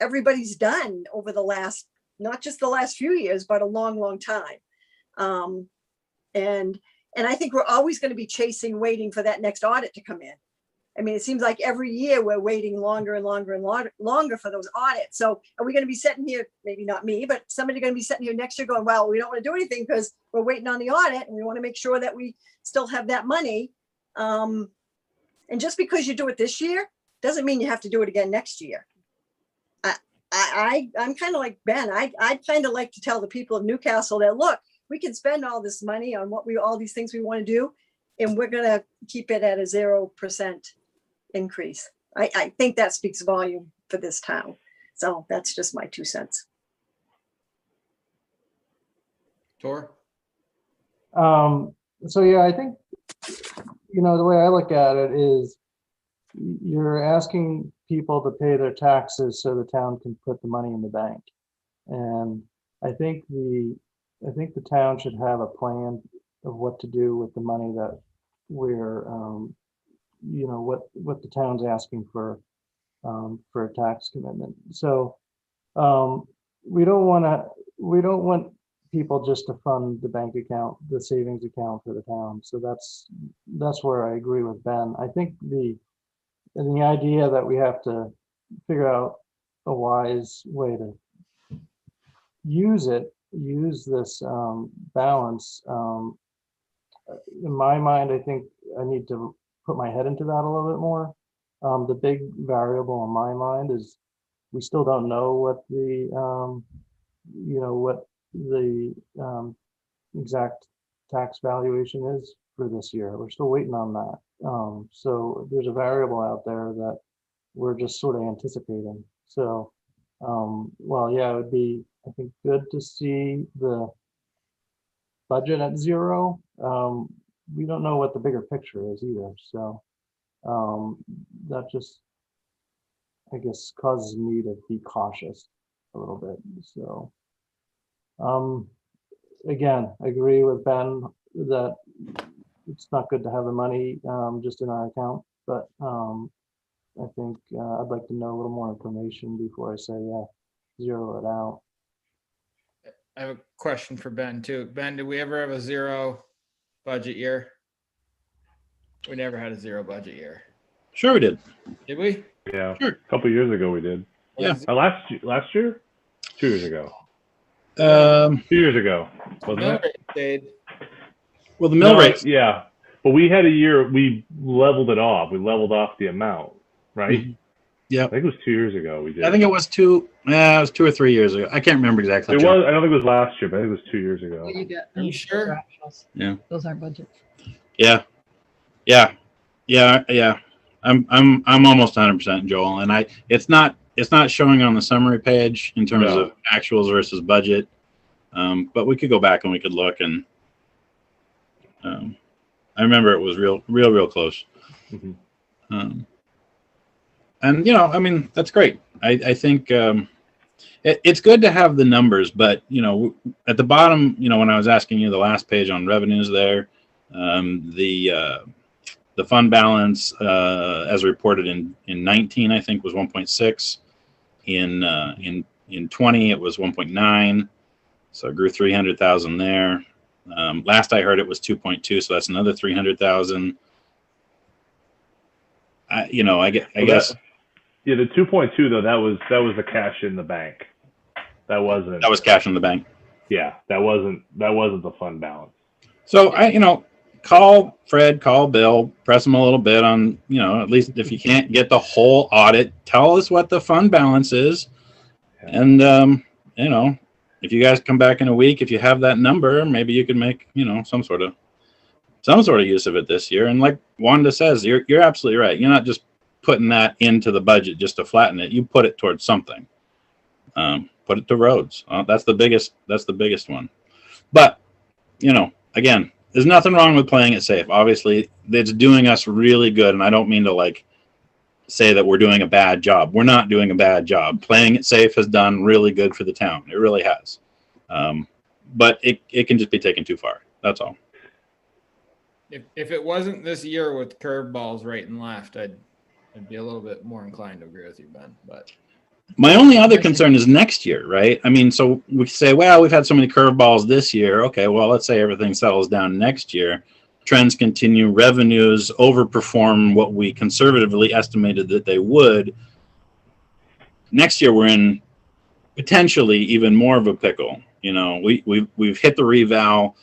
everybody's done over the last, not just the last few years, but a long, long time. And I think we're always going to be waiting for that next audit to come in. I mean, it seems like every year we're waiting longer and longer and longer for those audits. So are we going to be sitting here, maybe not me, but somebody going to be sitting here next year going, well, we don't want to do anything because we're waiting on the audit and we want to make sure that we still have that money. And just because you do it this year doesn't mean you have to do it again next year. I'm kind of like Ben. I'd kind of like to tell the people of Newcastle that, look, we can spend all this money on all these things we want to do, and we're going to keep it at a 0% increase. I think that speaks volume for this town. So that's just my 2 cents. Tor? So yeah, I think, the way I look at it is you're asking people to pay their taxes so the town can put the money in the bank. And I think the town should have a plan of what to do with the money that we're, what the town's asking for a tax commitment. So we don't want people just to fund the bank account, the savings account for the town. So that's where I agree with Ben. I think the idea that we have to figure out a wise way to use it use this balance, in my mind, I think I need to put my head into that a little bit more. The big variable in my mind is we still don't know what the, what the exact tax valuation is for this year. We're still waiting on that. So there's a variable out there that we're just sort of anticipating. So, well, yeah, it would be, I think, good to see the budget at zero. We don't know what the bigger picture is either. So that just, I guess, causes me to be cautious a little bit. So, again, I agree with Ben that it's not good to have the money just in our account, but I think I'd like to know a little more information before I say, yeah, zero it out. I have a question for Ben too. Ben, did we ever have a zero budget year? We never had a zero budget year. Sure, we did. Did we? Yeah, Sure. a couple years ago we did. Yeah. Last year, 2 years ago. 2 2 years ago, wasn't Mill it? rate stayed. Well, the mill No, rates. yeah, but we had a year we leveled it off. We leveled off the amount, right? Mhm. Yeah. I think it was 2 years ago we did. I think it was two. It was 2 or 3 years ago. I can't remember exactly. It was. I don't think it was last year, but I think it was 2 years ago. Well, you got, Are you those sure? are actuals. Yeah. Those aren't budget. Yeah. I'm almost 100%, Joel, and it's not showing on the summary page in terms No. of actuals versus budget. But we could go back and we could look, and I remember it was real close. Mhm. And I mean, that's great. I think it's good to have the numbers, but at the bottom, when I was asking you the last page on revenues there, the fund balance as reported in 19, I think, was 1.6. In 20, it was 1.9. So it grew 300,000 there. Last I heard it was 2.2, so that's another 300,000. I guess Yeah, the 2.2 though, that was the cash in the bank. That wasn't. that was cash in the bank. Yeah, that wasn't the fund balance. So call Fred, call Bill, press them a little bit on, at least if you can't get the whole audit, tell us what the fund balance is. And, if you guys come back in a week, if you have that number, maybe you can make, some sort of use of it this year. And like Wanda says, you're absolutely right. You're not just putting that into the budget just to flatten it. You put it towards something. Put it to roads. That's the biggest one. But, again, there's nothing wrong with playing it safe. Obviously, it's doing us really good. And I don't mean to say that we're doing a bad job. We're not doing a bad job. Playing it safe has done really good for the town. It really has. But it can just be taken too far. That's all. If it wasn't this year with curveballs right and left, I'd be a little bit more inclined to agree with you, Ben. But my only other concern is next year, right? I mean, so we say, well, we've had so many curveballs this year. Okay, well, let's say everything settles down next year. Trends continue, revenues overperform what we conservatively estimated that they would. Next year, we're in potentially even more of a pickle. We've hit the reval.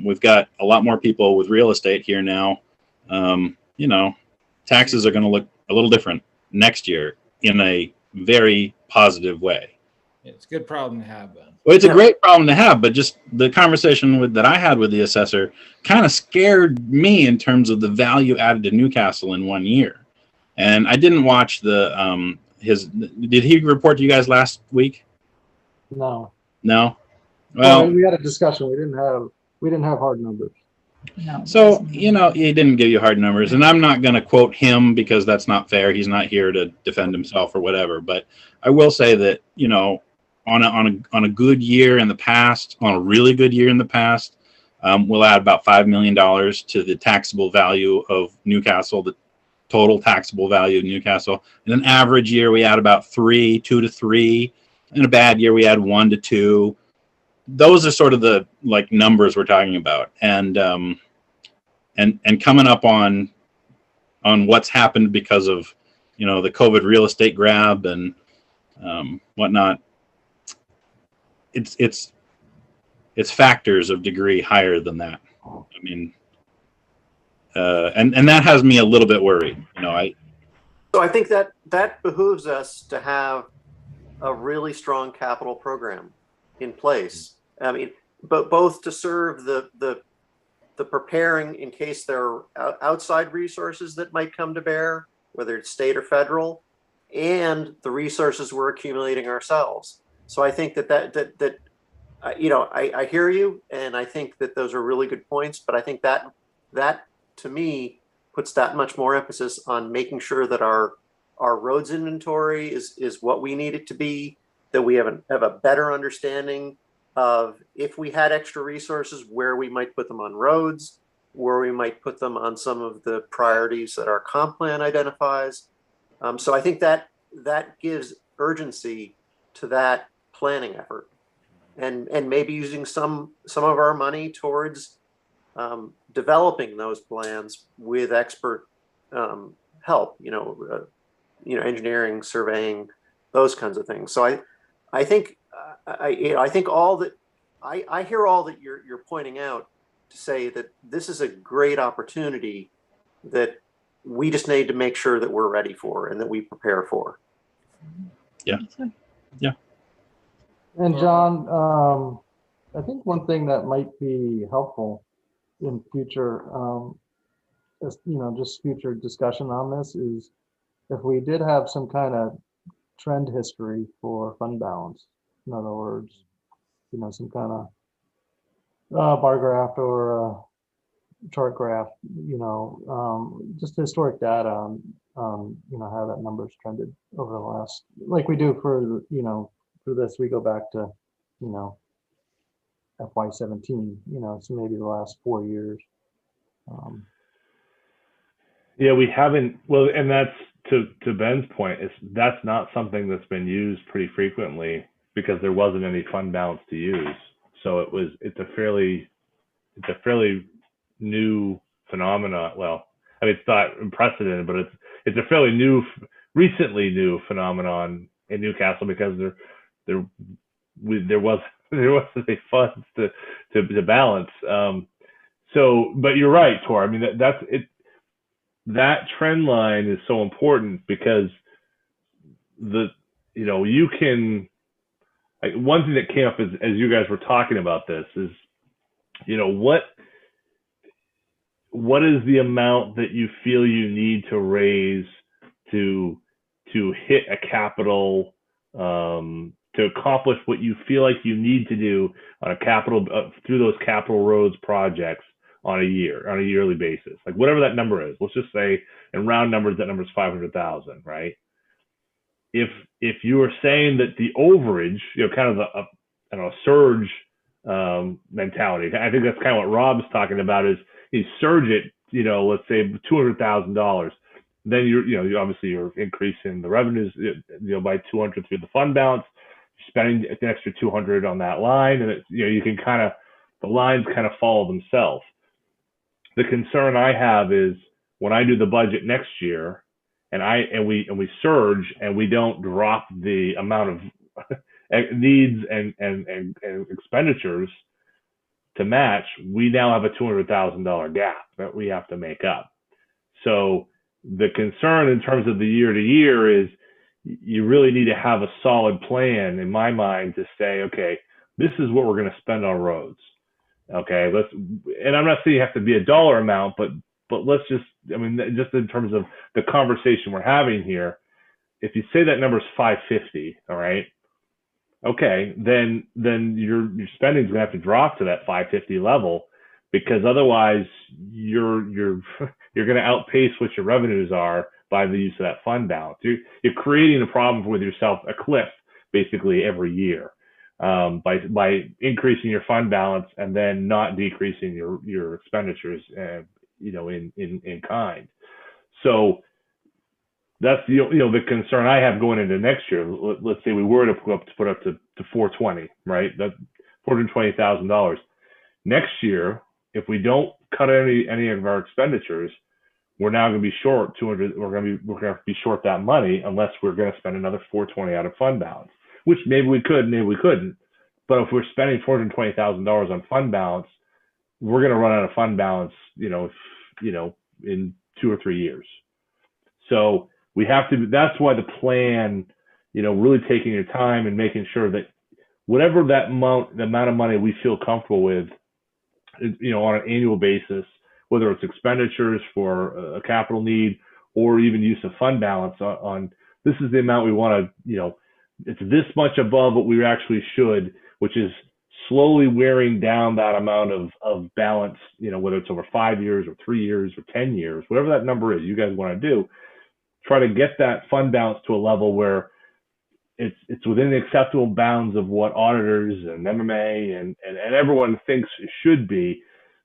We've got a lot more people with real estate here now. Taxes are going to look a little different next year in a very positive way. it's a good problem to have, Ben. Well, it's a great problem to have, but just the conversation that I had with the assessor kind of scared me in terms of the value added to Newcastle in 1 year. And I didn't watch did he report to you guys last week? No. No? Well, we had a discussion. We didn't have hard numbers. No. So, he didn't give you hard numbers, and I'm not going to quote him because that's not fair. He's not here to defend himself or whatever. But I will say that, on a good year in the past, on a really good year in the past, we'll add about $5 million to the taxable value of Newcastle, the total taxable value of Newcastle. In an average year, we add about 2 to 3. In a bad year, we add 1 to 2. Those are sort of the numbers we're talking about, and coming up on what's happened because of the COVID real estate grab and whatnot. It's it's factors of degree higher than that. I mean, and that has me a little bit worried. So I think that behooves us to have a really strong capital program in place. I mean, but both to serve the preparing in case there are outside resources that might come to bear, whether it's state or federal, and the resources we're accumulating ourselves. So I think that I hear you, and I think that those are really good points. But I think that to me puts that much more emphasis on making sure that our roads inventory is what we need it to be, that we have a better understanding of if we had extra resources, where we might put them on roads, where we might put them on some of the priorities that our comp plan identifies. So I think that gives urgency to that planning effort, and maybe using some of our money towards developing those plans with expert help, engineering, surveying, those kinds of things. So I think I think all that I hear all that you're pointing out to say that this is a great opportunity that we just need to make sure that we're ready for and that we prepare for. Yeah. Yeah. And John, I think one thing that might be helpful in future, just future discussion on this is if we did have some kind of trend history for fund balance. In other words, some kind of bar graph or chart graph, just historic data on, how that number's trended over the last, like we do for, for this, we go back to, FY17, so maybe the last 4 years. Yeah, we haven't. Well, and that's to Ben's point. That's not something that's been used pretty frequently because there wasn't any fund balance to use. So it's a fairly new phenomena. Well, I mean, it's not unprecedented, but it's a fairly recently new phenomenon in Newcastle because there wasn't any funds to balance. So, but you're right, Tor. I mean, that's it. That trend line is so important because you can, like, one thing that came up as you guys were talking about this is, what is the amount that you feel you need to raise to hit a capital, to accomplish what you feel like you need to do on a capital through those capital roads projects on a yearly basis, like whatever that number is. Let's just say in round numbers, that number is 500,000, right? If you are saying that the overage, kind of a surge mentality, I think that's kind of what Rob's talking about is you surge it, let's say $200,000. Then you're increasing the revenues, by 200 through the fund balance, spending an extra 200 on that line, and you can the lines kind of follow themselves. The concern I have is when I do the budget next year, and we surge and we don't drop the amount of needs and expenditures to match, we now have a $200,000 gap that we have to make up. So the concern in terms of the year to year is you really need to have a solid plan in my mind to say, okay, this is what we're going to spend on roads. Okay, and I'm not saying you have to be a dollar amount, but let's just in terms of the conversation we're having here, if you say that number is 550, all right, okay, then your spending is going to have to drop to that 550 level, because otherwise you're going to outpace what your revenues are by the use of that fund balance. You're creating a problem with yourself, a cliff, basically every year. By increasing your fund balance and then not decreasing your expenditures, in kind. So that's the concern I have going into next year. Let's say we were to put up to 420, right? That's $420,000. Next year, if we don't cut any of our expenditures, we're now going to be short 200. We're going to be short that money unless we're going to spend another 420 out of fund balance, which maybe we could, maybe we couldn't. But if we're spending $420,000 on fund balance, we're going to run out of fund balance, in 2 or 3 years. So we have to, that's why the plan, really taking your time and making sure that whatever the amount of money we feel comfortable with, on an annual basis, whether it's expenditures for a capital need or even use of fund balance on this is the amount we want to, it's this much above what we actually should, which is slowly wearing down that amount of balance, whether it's over 5 years or 3 years or 10 years, whatever that number is you guys want to do, try to get that fund balance to a level where it's within the acceptable bounds of what auditors and MMA and everyone thinks it should be.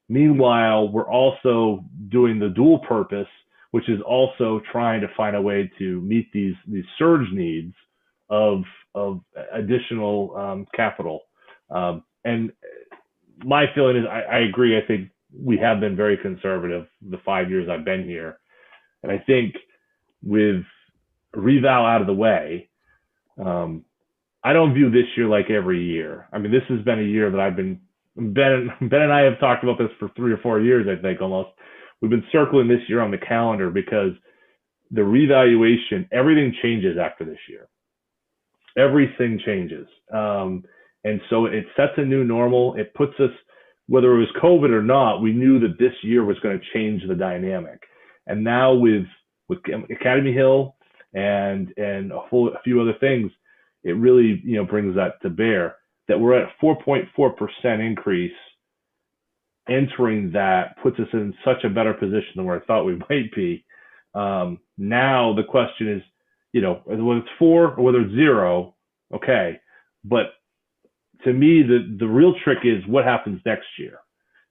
Meanwhile, we're also doing the dual purpose, which is also trying to find a way to meet these surge needs of additional capital. And my feeling is I agree. I think we have been very conservative the 5 years I've been here. And I think with reval out of the way, I don't view this year like every year. I mean, this has been a year that Ben and I have talked about this for 3 or 4 years, I think almost. We've been circling this year on the calendar because the revaluation, everything changes after this year. Everything changes. And so it sets a new normal. It puts us, whether it was COVID or not, we knew that this year was going to change the dynamic. And now with Academy Hill and a few other things, it really brings that to bear. That we're at 4.4% increase. Entering that puts us in such a better position than where I thought we might be. Now the question is, whether it's 4 or whether it's 0, okay. But to me, the real trick is what happens next year.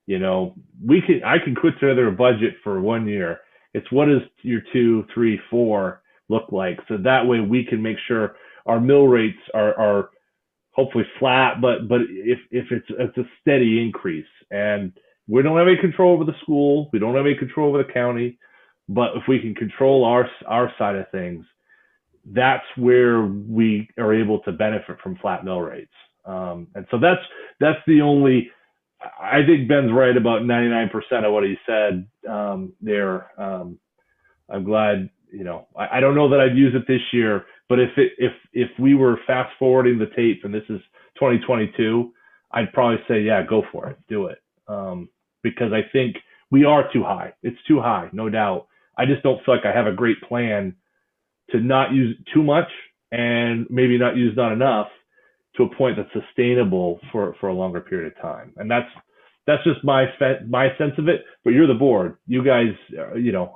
I can put together a budget for 1 year. It's what does year 2, 3, 4 look like? So that way we can make sure our mill rates are hopefully flat, but if it's a steady increase. And we don't have any control over the school, we don't have any control over the county, but if we can control our side of things, that's where we are able to benefit from flat mill rates. And so that's the only. I think Ben's right about 99% of what he said there. I'm glad. I don't know that I'd use it this year, but if we were fast forwarding the tape and this is 2022, I'd probably say, yeah, go for it, do it. Because I think we are too high. It's too high, no doubt. I just don't feel like I have a great plan to not use too much and maybe not use not enough to a point that's sustainable for a longer period of time. And that's just my sense of it. But you're the board. You guys,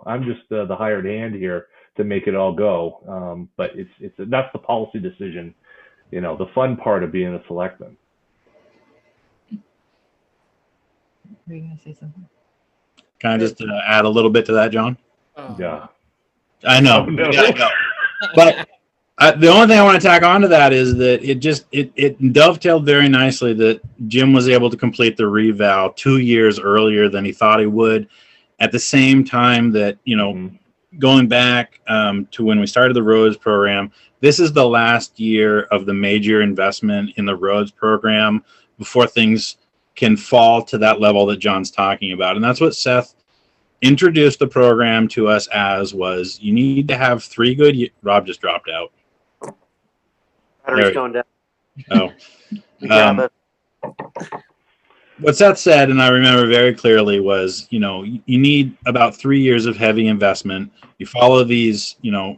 I'm just the hired hand here to make it all go. But that's the policy decision. The fun part of being a selectman. Were you going to say something? Can I just add a little bit to that, John? Yeah. I know. Oh, no. We gotta go. But the only thing I want to tack on to that is that it dovetailed very nicely that Jim was able to complete the reval 2 years earlier than he thought he would. At the same time that, going back to when we started the Rhodes program, this is the last year of the major investment in the Rhodes program before things can fall to that level that John's talking about. And that's what Seth introduced the program to us as, was you need to have 3 good Rob just dropped out. Battery's going down. Oh. Yeah, What Seth said, and I remember very clearly, was, you need about 3 years of heavy investment. You follow these,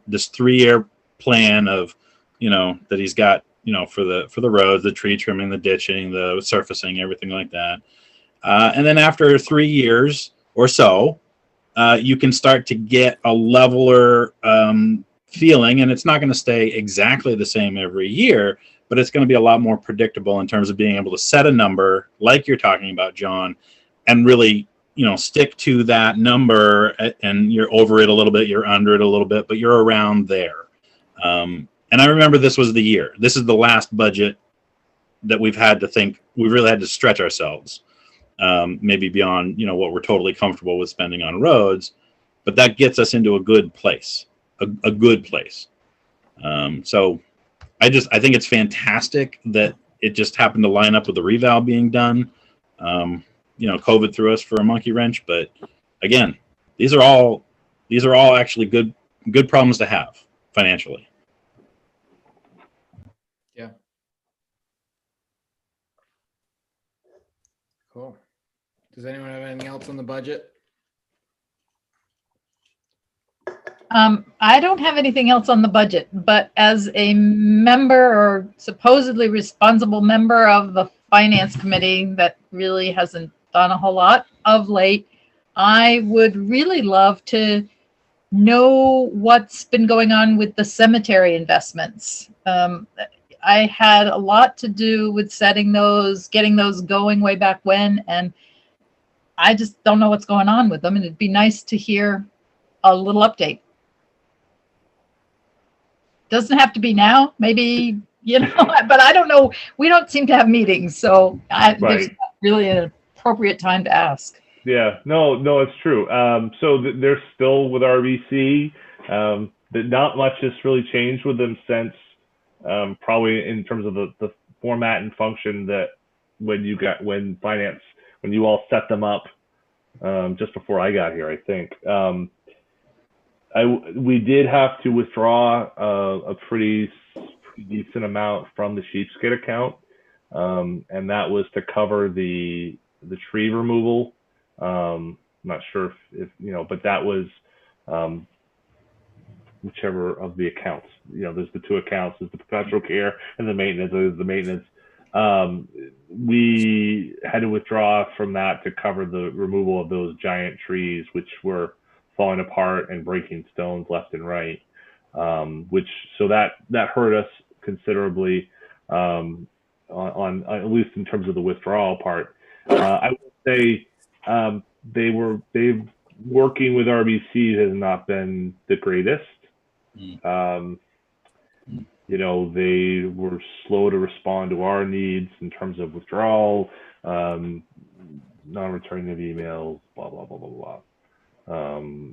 this 3-year plan of, that he's got, for the roads, the tree trimming, the ditching, the surfacing, everything like that. And then after 3 years or so, you can start to get a leveler feeling, and it's not going to stay exactly the same every year, but it's going to be a lot more predictable in terms of being able to set a number like you're talking about, John, and really, stick to that number, and you're over it a little bit, you're under it a little bit, but you're around there. And I remember this was the year. This is the last budget that we've had to think, we really had to stretch ourselves, maybe beyond, what we're totally comfortable with spending on roads, but that gets us into a good place, a good place. So I think it's fantastic that it just happened to line up with the reval being done. COVID threw us for a monkey wrench, but again, these are all actually good problems to have financially. Yeah. Cool. Does anyone have anything else on the budget? I don't have anything else on the budget, but as a member or supposedly responsible member of the finance committee that really hasn't done a whole lot of late, I would really love to know what's been going on with the cemetery investments. I had a lot to do with getting those going way back when, and I just don't know what's going on with them, and it'd be nice to hear a little update. Doesn't have to be now, maybe, but I don't know. We don't seem to have meetings, so there's not really an appropriate time to ask. Yeah, no, it's true. So they're still with RBC. Not much has really changed with them since probably in terms of the format and function that when you all set them up just before I got here, I think. We did have to withdraw a pretty decent amount from the Sheepscape account, and that was to cover the tree removal. Not sure if but that was whichever of the accounts. There's the two accounts: there's the perpetual care and the maintenance. The maintenance. We had to withdraw from that to cover the removal of those giant trees, which were falling apart and breaking stones left and right. So that hurt us considerably on at least in terms of the withdrawal part. I would say they've working with RBC has not been the greatest. They were slow to respond to our needs in terms of withdrawal, non-returning of emails, blah blah blah blah blah.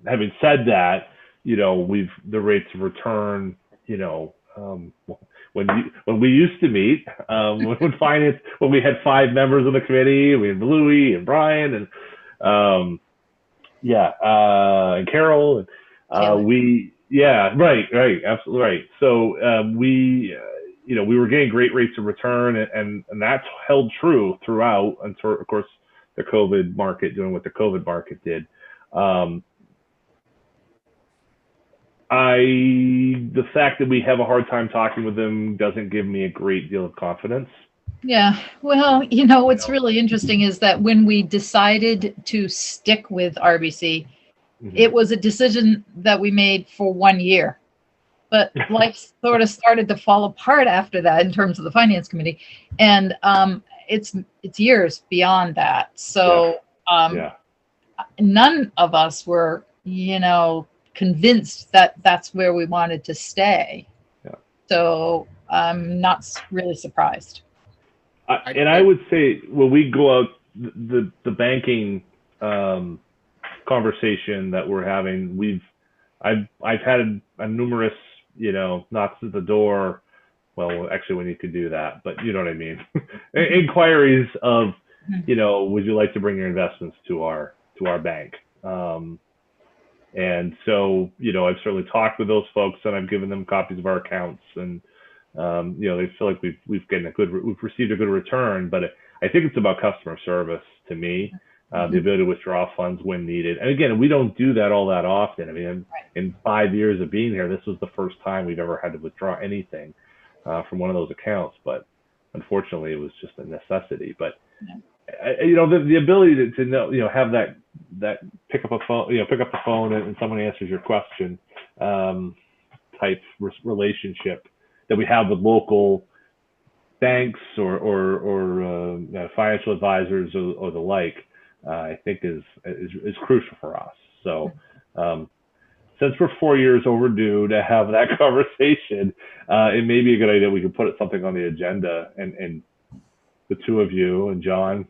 Having said that, the rates of return, when we used to meet, when we had 5 members of the committee, we had Louie and Brian and and Carol, and right, absolutely right. So we were getting great rates of return, and that's held true throughout until, of course, the COVID market doing what the COVID market did. The fact that we have a hard time talking with them doesn't give me a great deal of confidence. Yeah, well, what's really interesting is that when we decided to stick with RBC, it was a decision that we made for 1 year. But life sort of started to fall apart after that in terms of the finance committee, and it's years beyond that. So none of us were, convinced that that's where we wanted to stay. Yeah. So I'm not really surprised. And I would say when we go out, the banking conversation that we're having, I've had a numerous, knocks at the door. Well, actually, when you could do that, but you know what I mean. Inquiries of, would you like to bring your investments to our bank? And so, I've certainly talked with those folks, and I've given them copies of our accounts, and they feel like we've received a good return. But I think it's about customer service to me, the ability to withdraw funds when needed. And again, we don't do that all that often. I mean, in 5 years of being here, this was the first time we've ever had to withdraw anything from one of those accounts. But unfortunately, it was just a necessity. But the ability to know, have that pick up the phone and someone answers your question type relationship that we have with local banks or financial advisors or the like, I think is crucial for us. So since we're 4 years overdue to have that conversation, it may be a good idea we could put something on the agenda, and the two of you and John,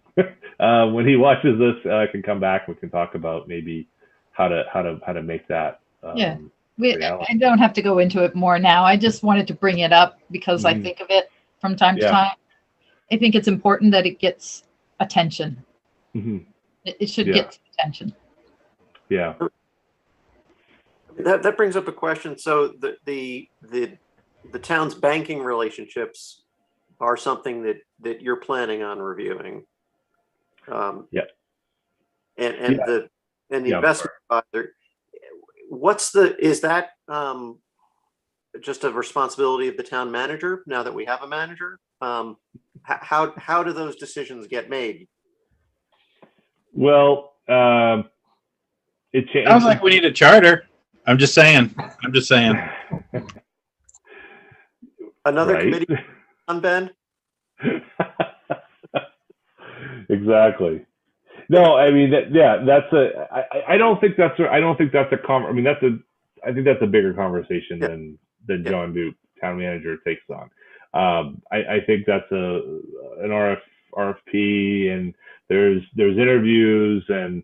when he watches this, can come back. We can talk about maybe how to make that. I don't have to go into it more now. I just wanted to bring it up because I think of it from time to time. I think it's important that it gets attention. Mm-hmm. It should Yeah. get attention. Yeah. That brings up a question. So the town's banking relationships are something that you're planning on reviewing. Yeah. And Yeah. the Yeah. investment advisor, is that just a responsibility of the town manager now that we have a manager? How do those decisions get made? Well, Sounds like we need a charter. I'm just saying. Another Right. committee on Ben? Exactly. No, I mean I don't think that's a I mean I think that's a bigger conversation Yeah. than Yeah. John Duke, town manager, takes on. I think that's an RFP, and there's interviews, and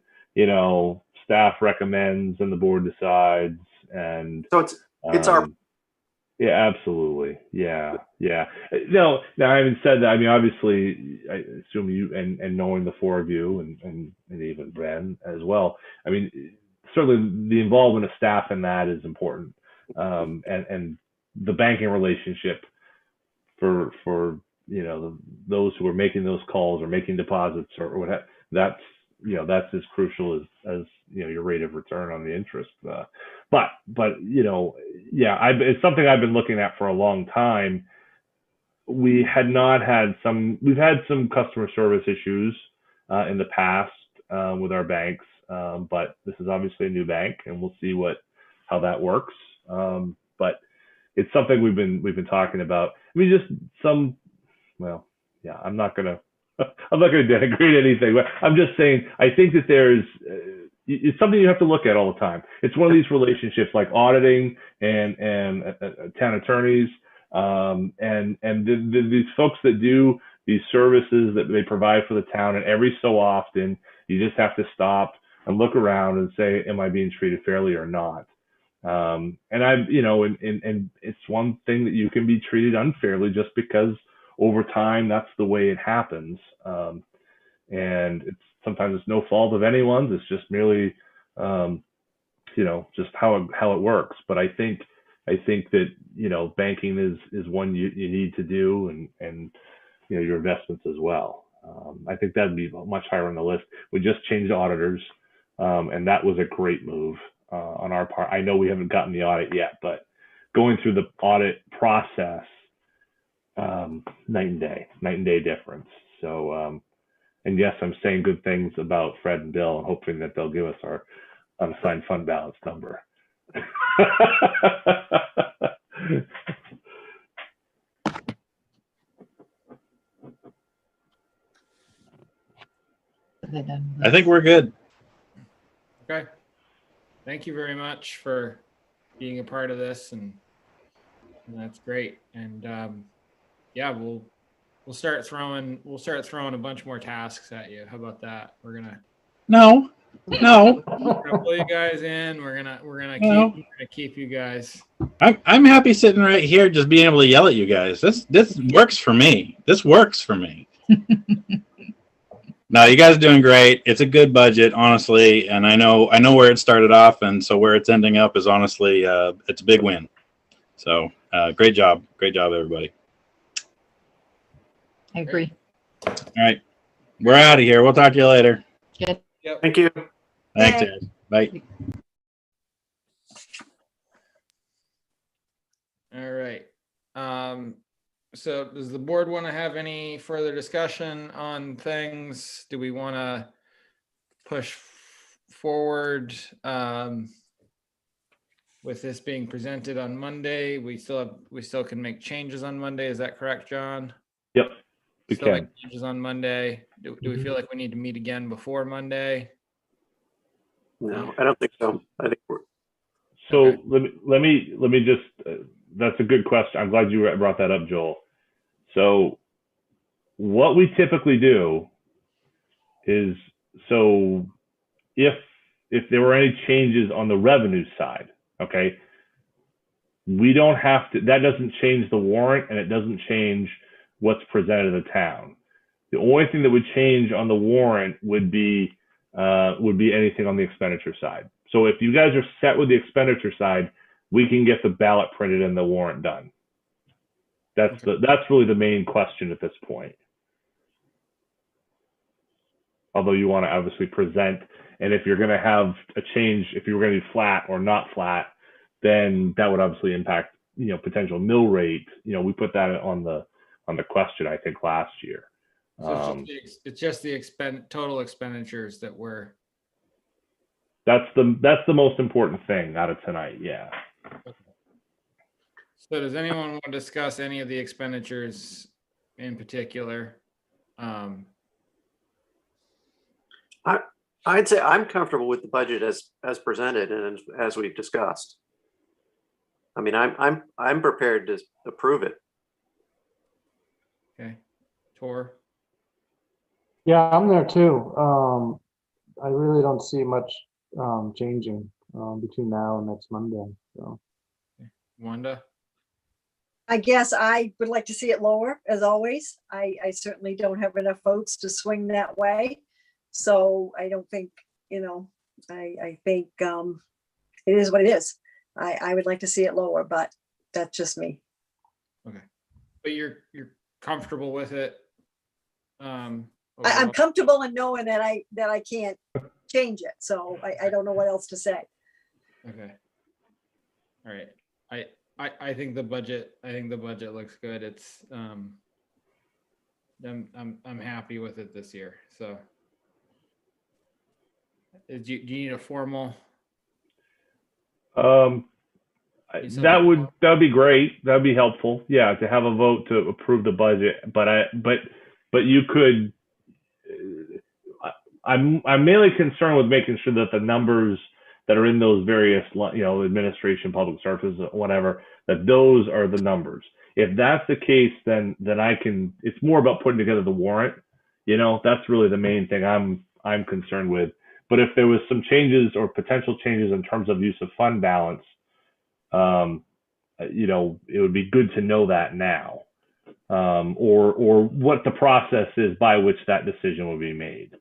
staff recommends and the board decides, and So it's our yeah, absolutely. Yeah. No, now, having said that, I mean, obviously, I assume you and knowing the four of you and even Bren as well, I mean, certainly the involvement of staff in that is important. And the banking relationship for those who are making those calls or making deposits or whatever, that's as crucial as your rate of return on the interest. But it's something I've been looking at for a long time. We've had some customer service issues in the past with our banks, but this is obviously a new bank, and we'll see how that works. But it's something we've been talking about. I mean, I'm not gonna denigrate anything, but I'm just saying I think that it's something you have to look at all the time. It's one of these relationships like auditing and town attorneys, and these folks that do these services that they provide for the town, and every so often you just have to stop and look around and say, am I being treated fairly or not? And it's one thing that you can be treated unfairly just because over time that's the way it happens. And sometimes it's no fault of anyone's. It's just merely, just how it works. But I think that banking is one you need to do, and your investments as well. I think that'd be much higher on the list. We just changed auditors, and that was a great move on our part. I know we haven't gotten the audit yet, but going through the audit process, night and day difference. So. And yes, I'm saying good things about Fred and Bill, and hoping that they'll give us our unassigned fund balance number. I think we're good. Okay. Thank you very much for being a part of this, and that's great. And we'll start throwing a bunch more tasks at you. How about that? We're gonna pull you guys in. We're gonna keep you guys. I'm happy sitting right here, just being able to yell at you guys. This works for me. No, you guys are doing great. It's a good budget, honestly, and I know where it started off, and so where it's ending up is honestly it's a big win. So great job, everybody. I agree. All right, we're out of here. We'll talk to you later. Yep. Thank you. Thanks, Ed. Bye. All right. So does the board want to have any further discussion on things? Do we want to push forward with this being presented on Monday? We still can make changes on Monday. Is that correct, John? Yep. We Still can. make changes on Monday. Do we feel like we need to meet again before Monday? No, I don't think so. I think we're So Okay. let me just. That's a good question. I'm glad you brought that up, Joel. So what we typically do is, so if there were any changes on the revenue side, okay, we don't have to. That doesn't change the warrant, and it doesn't change what's presented to the town. The only thing that would change on the warrant would be anything on the expenditure side. So if you guys are set with the expenditure side, we can get the ballot printed and the warrant done. That's really the main question at this point. Although you want to obviously present, and if you're going to have a change, if you're going to be flat or not flat, then that would obviously impact, potential mill rate. We put that on the question, I think, last year. So it's just the total expenditures that were. That's the most important thing out of tonight. Yeah. Okay. So does anyone want to discuss any of the expenditures in particular? I'd say I'm comfortable with the budget as presented and as we've discussed. I mean, I'm prepared to approve it. Okay, Tor. Yeah, I'm there too. I really don't see much changing between now and next Monday. So, Wanda. I guess I would like to see it lower, as always. I certainly don't have enough votes to swing that way. So I don't think, I think it is what it is. I would like to see it lower, but that's just me. Okay, but you're comfortable with it. I'm comfortable in knowing that I can't change it. So I don't know what else to say. Okay. All right. I think the budget looks good. It's I'm happy with it this year. So do you need a formal? That'd be great. That'd be helpful. Yeah, to have a vote to approve the budget. But you could. I'm mainly concerned with making sure that the numbers that are in those various, administration, public services, whatever, that those are the numbers. If that's the case, then I can. It's more about putting together the warrant. That's really the main thing I'm concerned with. But if there was some changes or potential changes in terms of use of fund balance, it would be good to know that now, or what the process is by which that decision will be made.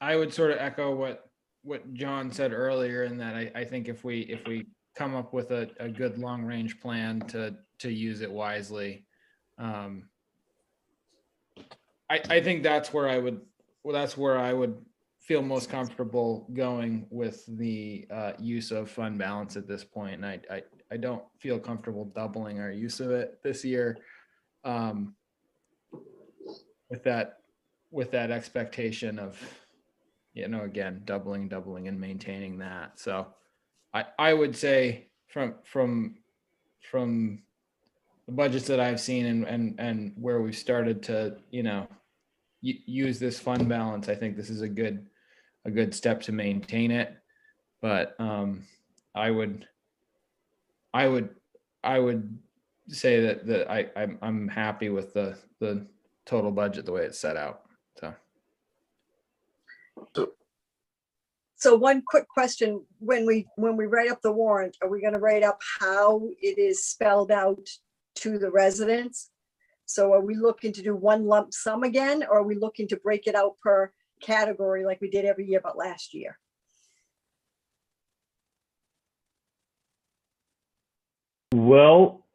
I would sort of echo what John said earlier, in that I think if we come up with a good long range plan to use it wisely, I think that's where I would feel most comfortable going with the use of fund balance at this point. And I don't feel comfortable doubling our use of it this year, with that expectation of, again, doubling and maintaining that. So I would say from the budgets that I've seen and where we've started to, use this fund balance, I think this is a good step to maintain it. But I would say that I'm happy with the total budget the way it's set out. So one quick question: when we write up the warrant, are we going to write up how it is spelled out to the residents? So are we looking to do one lump sum again, or are we looking to break it out per category like we did every year but last year? Well,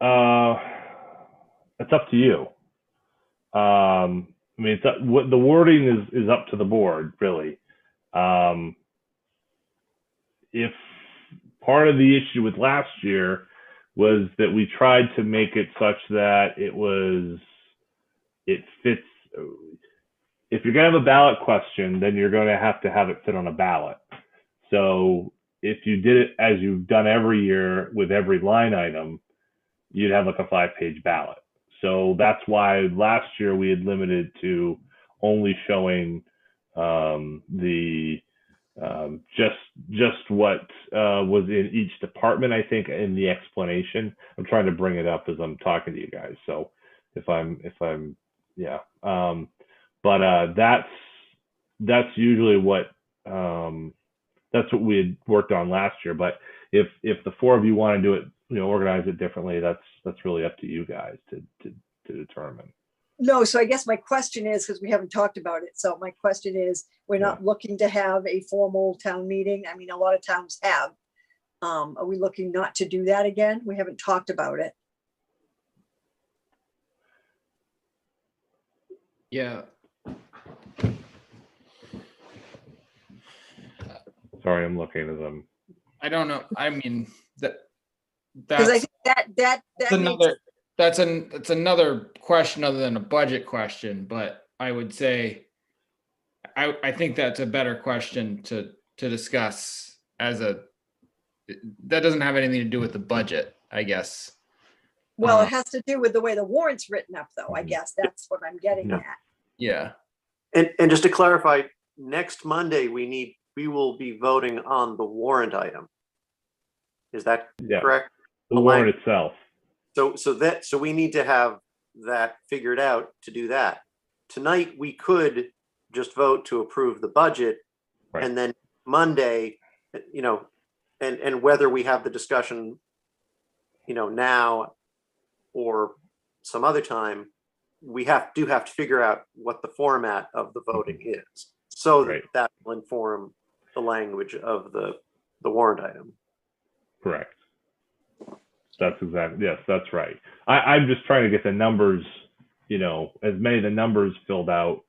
it's up to you. It's what the wording is up to the board, really. If part of the issue with last year was that we tried to make it such that it fits. If you're going to have a ballot question, then you're going to have it fit on a ballot. So if you did it as you've done every year with every line item, you'd have like a 5-page ballot. So that's why last year we had limited to only showing just what was in each department, I think, in the explanation. I'm trying to bring it up as I'm talking to you guys. So if I'm that's usually what that's what we had worked on last year. But if the four of you want to do it organize it differently, that's really up to you guys to determine. No, so I guess my question is, because we haven't talked about it, so my question is, we're not looking to have a formal town meeting. I mean, a lot of towns have. Are we looking not to do that again? We haven't talked about it. Yeah. Sorry, I'm looking at them. I don't know. I mean, Because I that's think that another, that's another question other than a budget question, but I would say, I think that's a better question to discuss that doesn't have anything to do with the budget, I guess. well, it has to do with the way the warrant's written up, though. I guess that's what I'm getting at. Yeah. And just to clarify, next Monday, we will be voting on the warrant item. Is that correct? The warrant itself. So we need to have that figured out to do that. Tonight, we could just vote to approve the budget, and then Monday, and whether we have the discussion, now or some other time, we do have to figure out what the format of the voting is, so that will inform the language of the warrant item. Correct. That's exactly, yes, that's right. I'm just trying to get the numbers, as many of the numbers filled out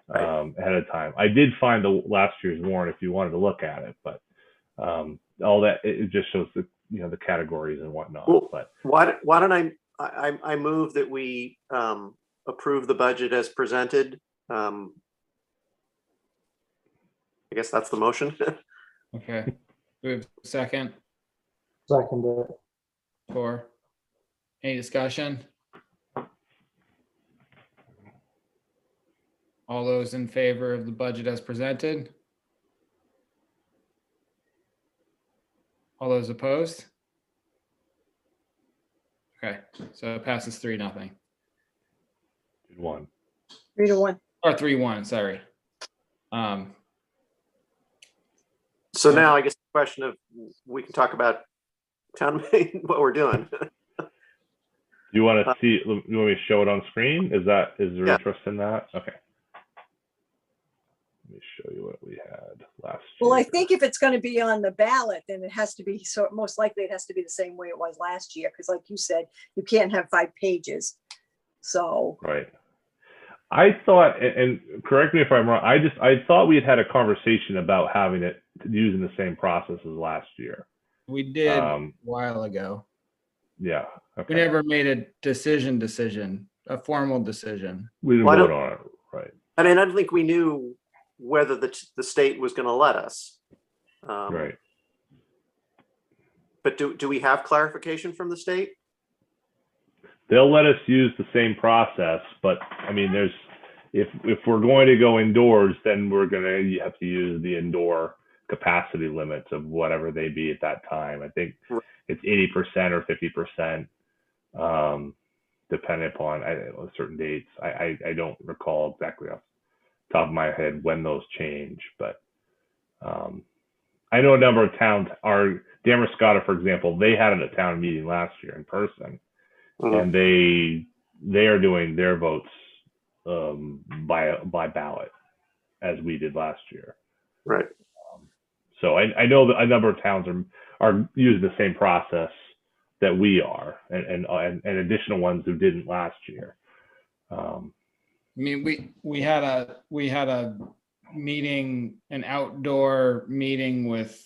ahead of time. I did find the last year's warrant if you wanted to look at it, but all that, it just shows the the categories and whatnot. Well, but why don't I move that we approve the budget as presented. I guess that's the motion. Okay. Do we have a second? Second it. For any discussion? All those in favor of the budget as presented? All those opposed? Okay, so it passes 3-0. 1. 3-1. Or 3-1, sorry. So now I guess the question of, we can talk about town meeting, what we're doing. You want to see? You want me to show it on screen? Is there interest in that? Okay. Let me show you what we had last year. Well, I think if it's going to be on the ballot, then it has to be, so most likely it has to be the same way it was last year, because like you said, you can't have 5 pages. So. Right. I thought, and correct me if I'm wrong, I thought we had a conversation about having it using the same process as last year. We did a while ago. Yeah. Okay. We never made a decision, a formal decision. We didn't vote on it, right? I mean, I don't think we knew whether the state was going to let us. Right. But do we have clarification from the state? They'll let us use the same process, but I mean, if we're going to go indoors, then we're going to have to use the indoor capacity limits of whatever they be at that time. I think it's 80% or 50%, depending upon certain dates. I don't recall exactly off the top of my head when those change, but I know a number of towns are, Damascotta, for example, they had a town meeting last year in person, and they are doing their votes by ballot, as we did last year. Right. So I know that a number of towns are using the same process that we are, and additional ones who didn't last year. I mean, we had a meeting, an outdoor meeting with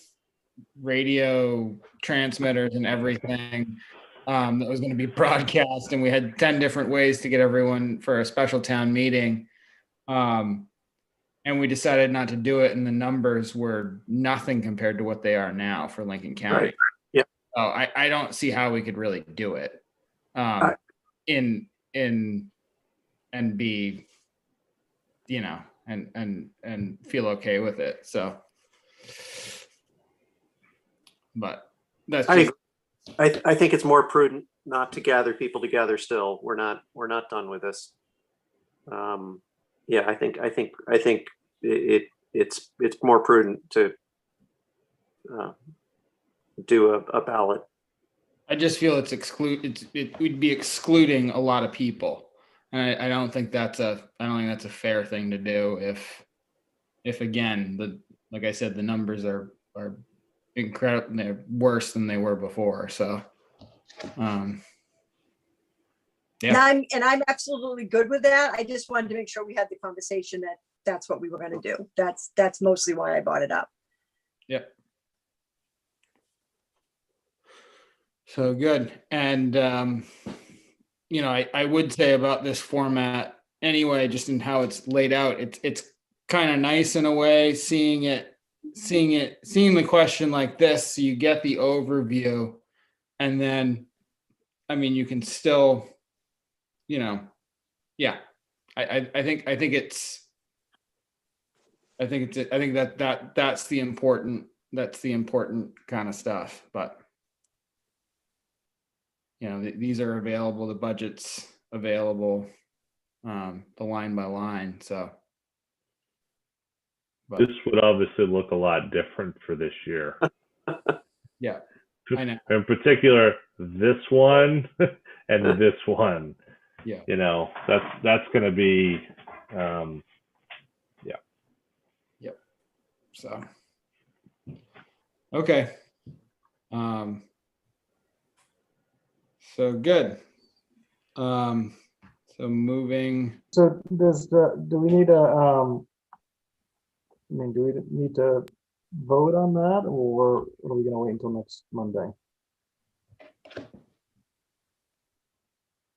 radio transmitters and everything, that was going to be broadcast, and we had 10 different ways to get everyone for a special town meeting. And we decided not to do it, and the numbers were nothing compared to what they are now for Lincoln County. Right. Yeah. So I don't see how we could really do it, and be, and feel okay with it. So, but that's just, I think it's more prudent not to gather people together still. We're not done with this. Yeah, I think it's more prudent to do a ballot I just feel it would be excluding a lot of people. And I don't think that's a fair thing to do if again, like I said, the numbers are incredible, they're worse than they were before. So, yeah. And I'm absolutely good with that. I just wanted to make sure we had the conversation that that's what we were going to do. That's mostly why I brought it up. Yep. So good. And, I would say about this format anyway, just in how it's laid out, it's kind of nice in a way, seeing the question like this, so you get the overview, and then, I mean, you can still, yeah, I think that's the important kind of stuff, but these are available, the budget's available, the line by line, so. But, This would obviously look a lot different for this year. yeah, I know. In particular, this one and this one. Yeah. That's going to be, Yep. So, okay. So good. So moving. So do we need do we need to vote on that, or are we gonna wait until next Monday?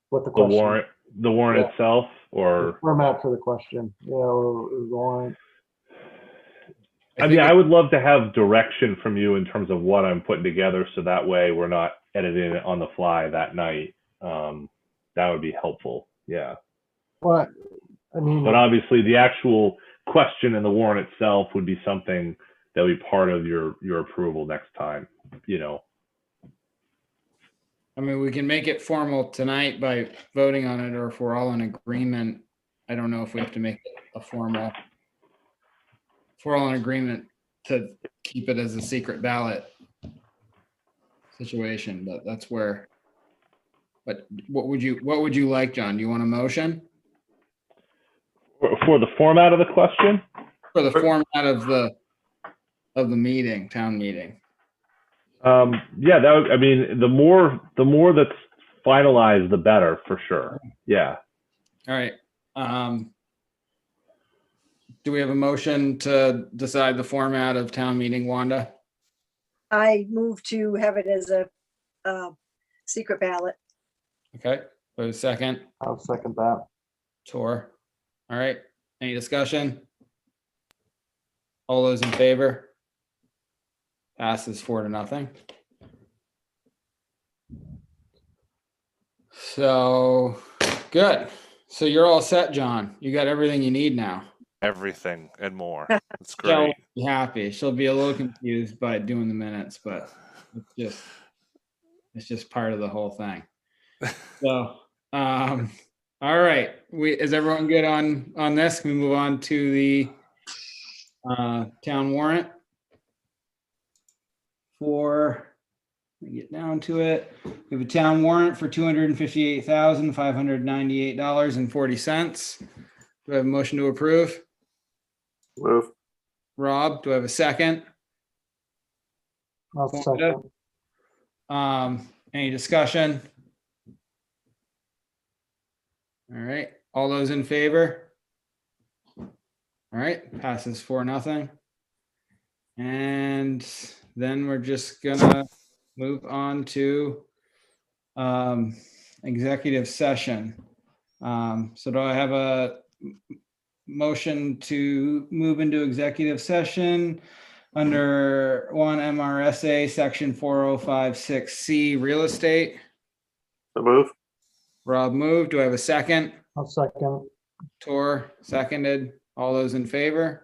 What the question? The warrant itself, or format for the question? Yeah, or warrant. I would love to have direction from you in terms of what I'm putting together, so that way we're not editing it on the fly that night. That would be helpful. Yeah. What? But obviously, the actual question in the warrant itself would be something that would be part of your approval next time. I mean, we can make it formal tonight by voting on it, or if we're all in agreement, I don't know if we have to make it a formal. If we're all in agreement to keep it as a secret ballot situation, but that's where. But what would you like, John? Do you want a motion For the format of the question? for the format of the meeting, town meeting? Yeah, the more that's finalized, the better, for sure. Yeah. All right. Do we have a motion to decide the format of town meeting, Wanda? I move to have it as a secret ballot. Okay, for a second, I'll second that. Tor. All right, any discussion? All those in favor? Passes 4-0. So, good. So you're all set, John. You got everything you need now. Everything and more. It's She'll great. be happy. She'll be a little confused by doing the minutes, but it's just part of the whole thing. So, all right. Is everyone good on this? Can we move on to the town warrant? Let me get down to it. We have a town warrant for $258,598.40. Do I have a motion to approve? Move. Rob, do I have a second? I'll second. Any discussion? All right, all those in favor? All right, passes 4-0. And then we're just gonna move on to executive session. So do I have a motion to move into executive session under 1 MRSA section 4056C real estate? So move. Rob moved. Do I have a second? I'll second. Tor seconded. All those in favor?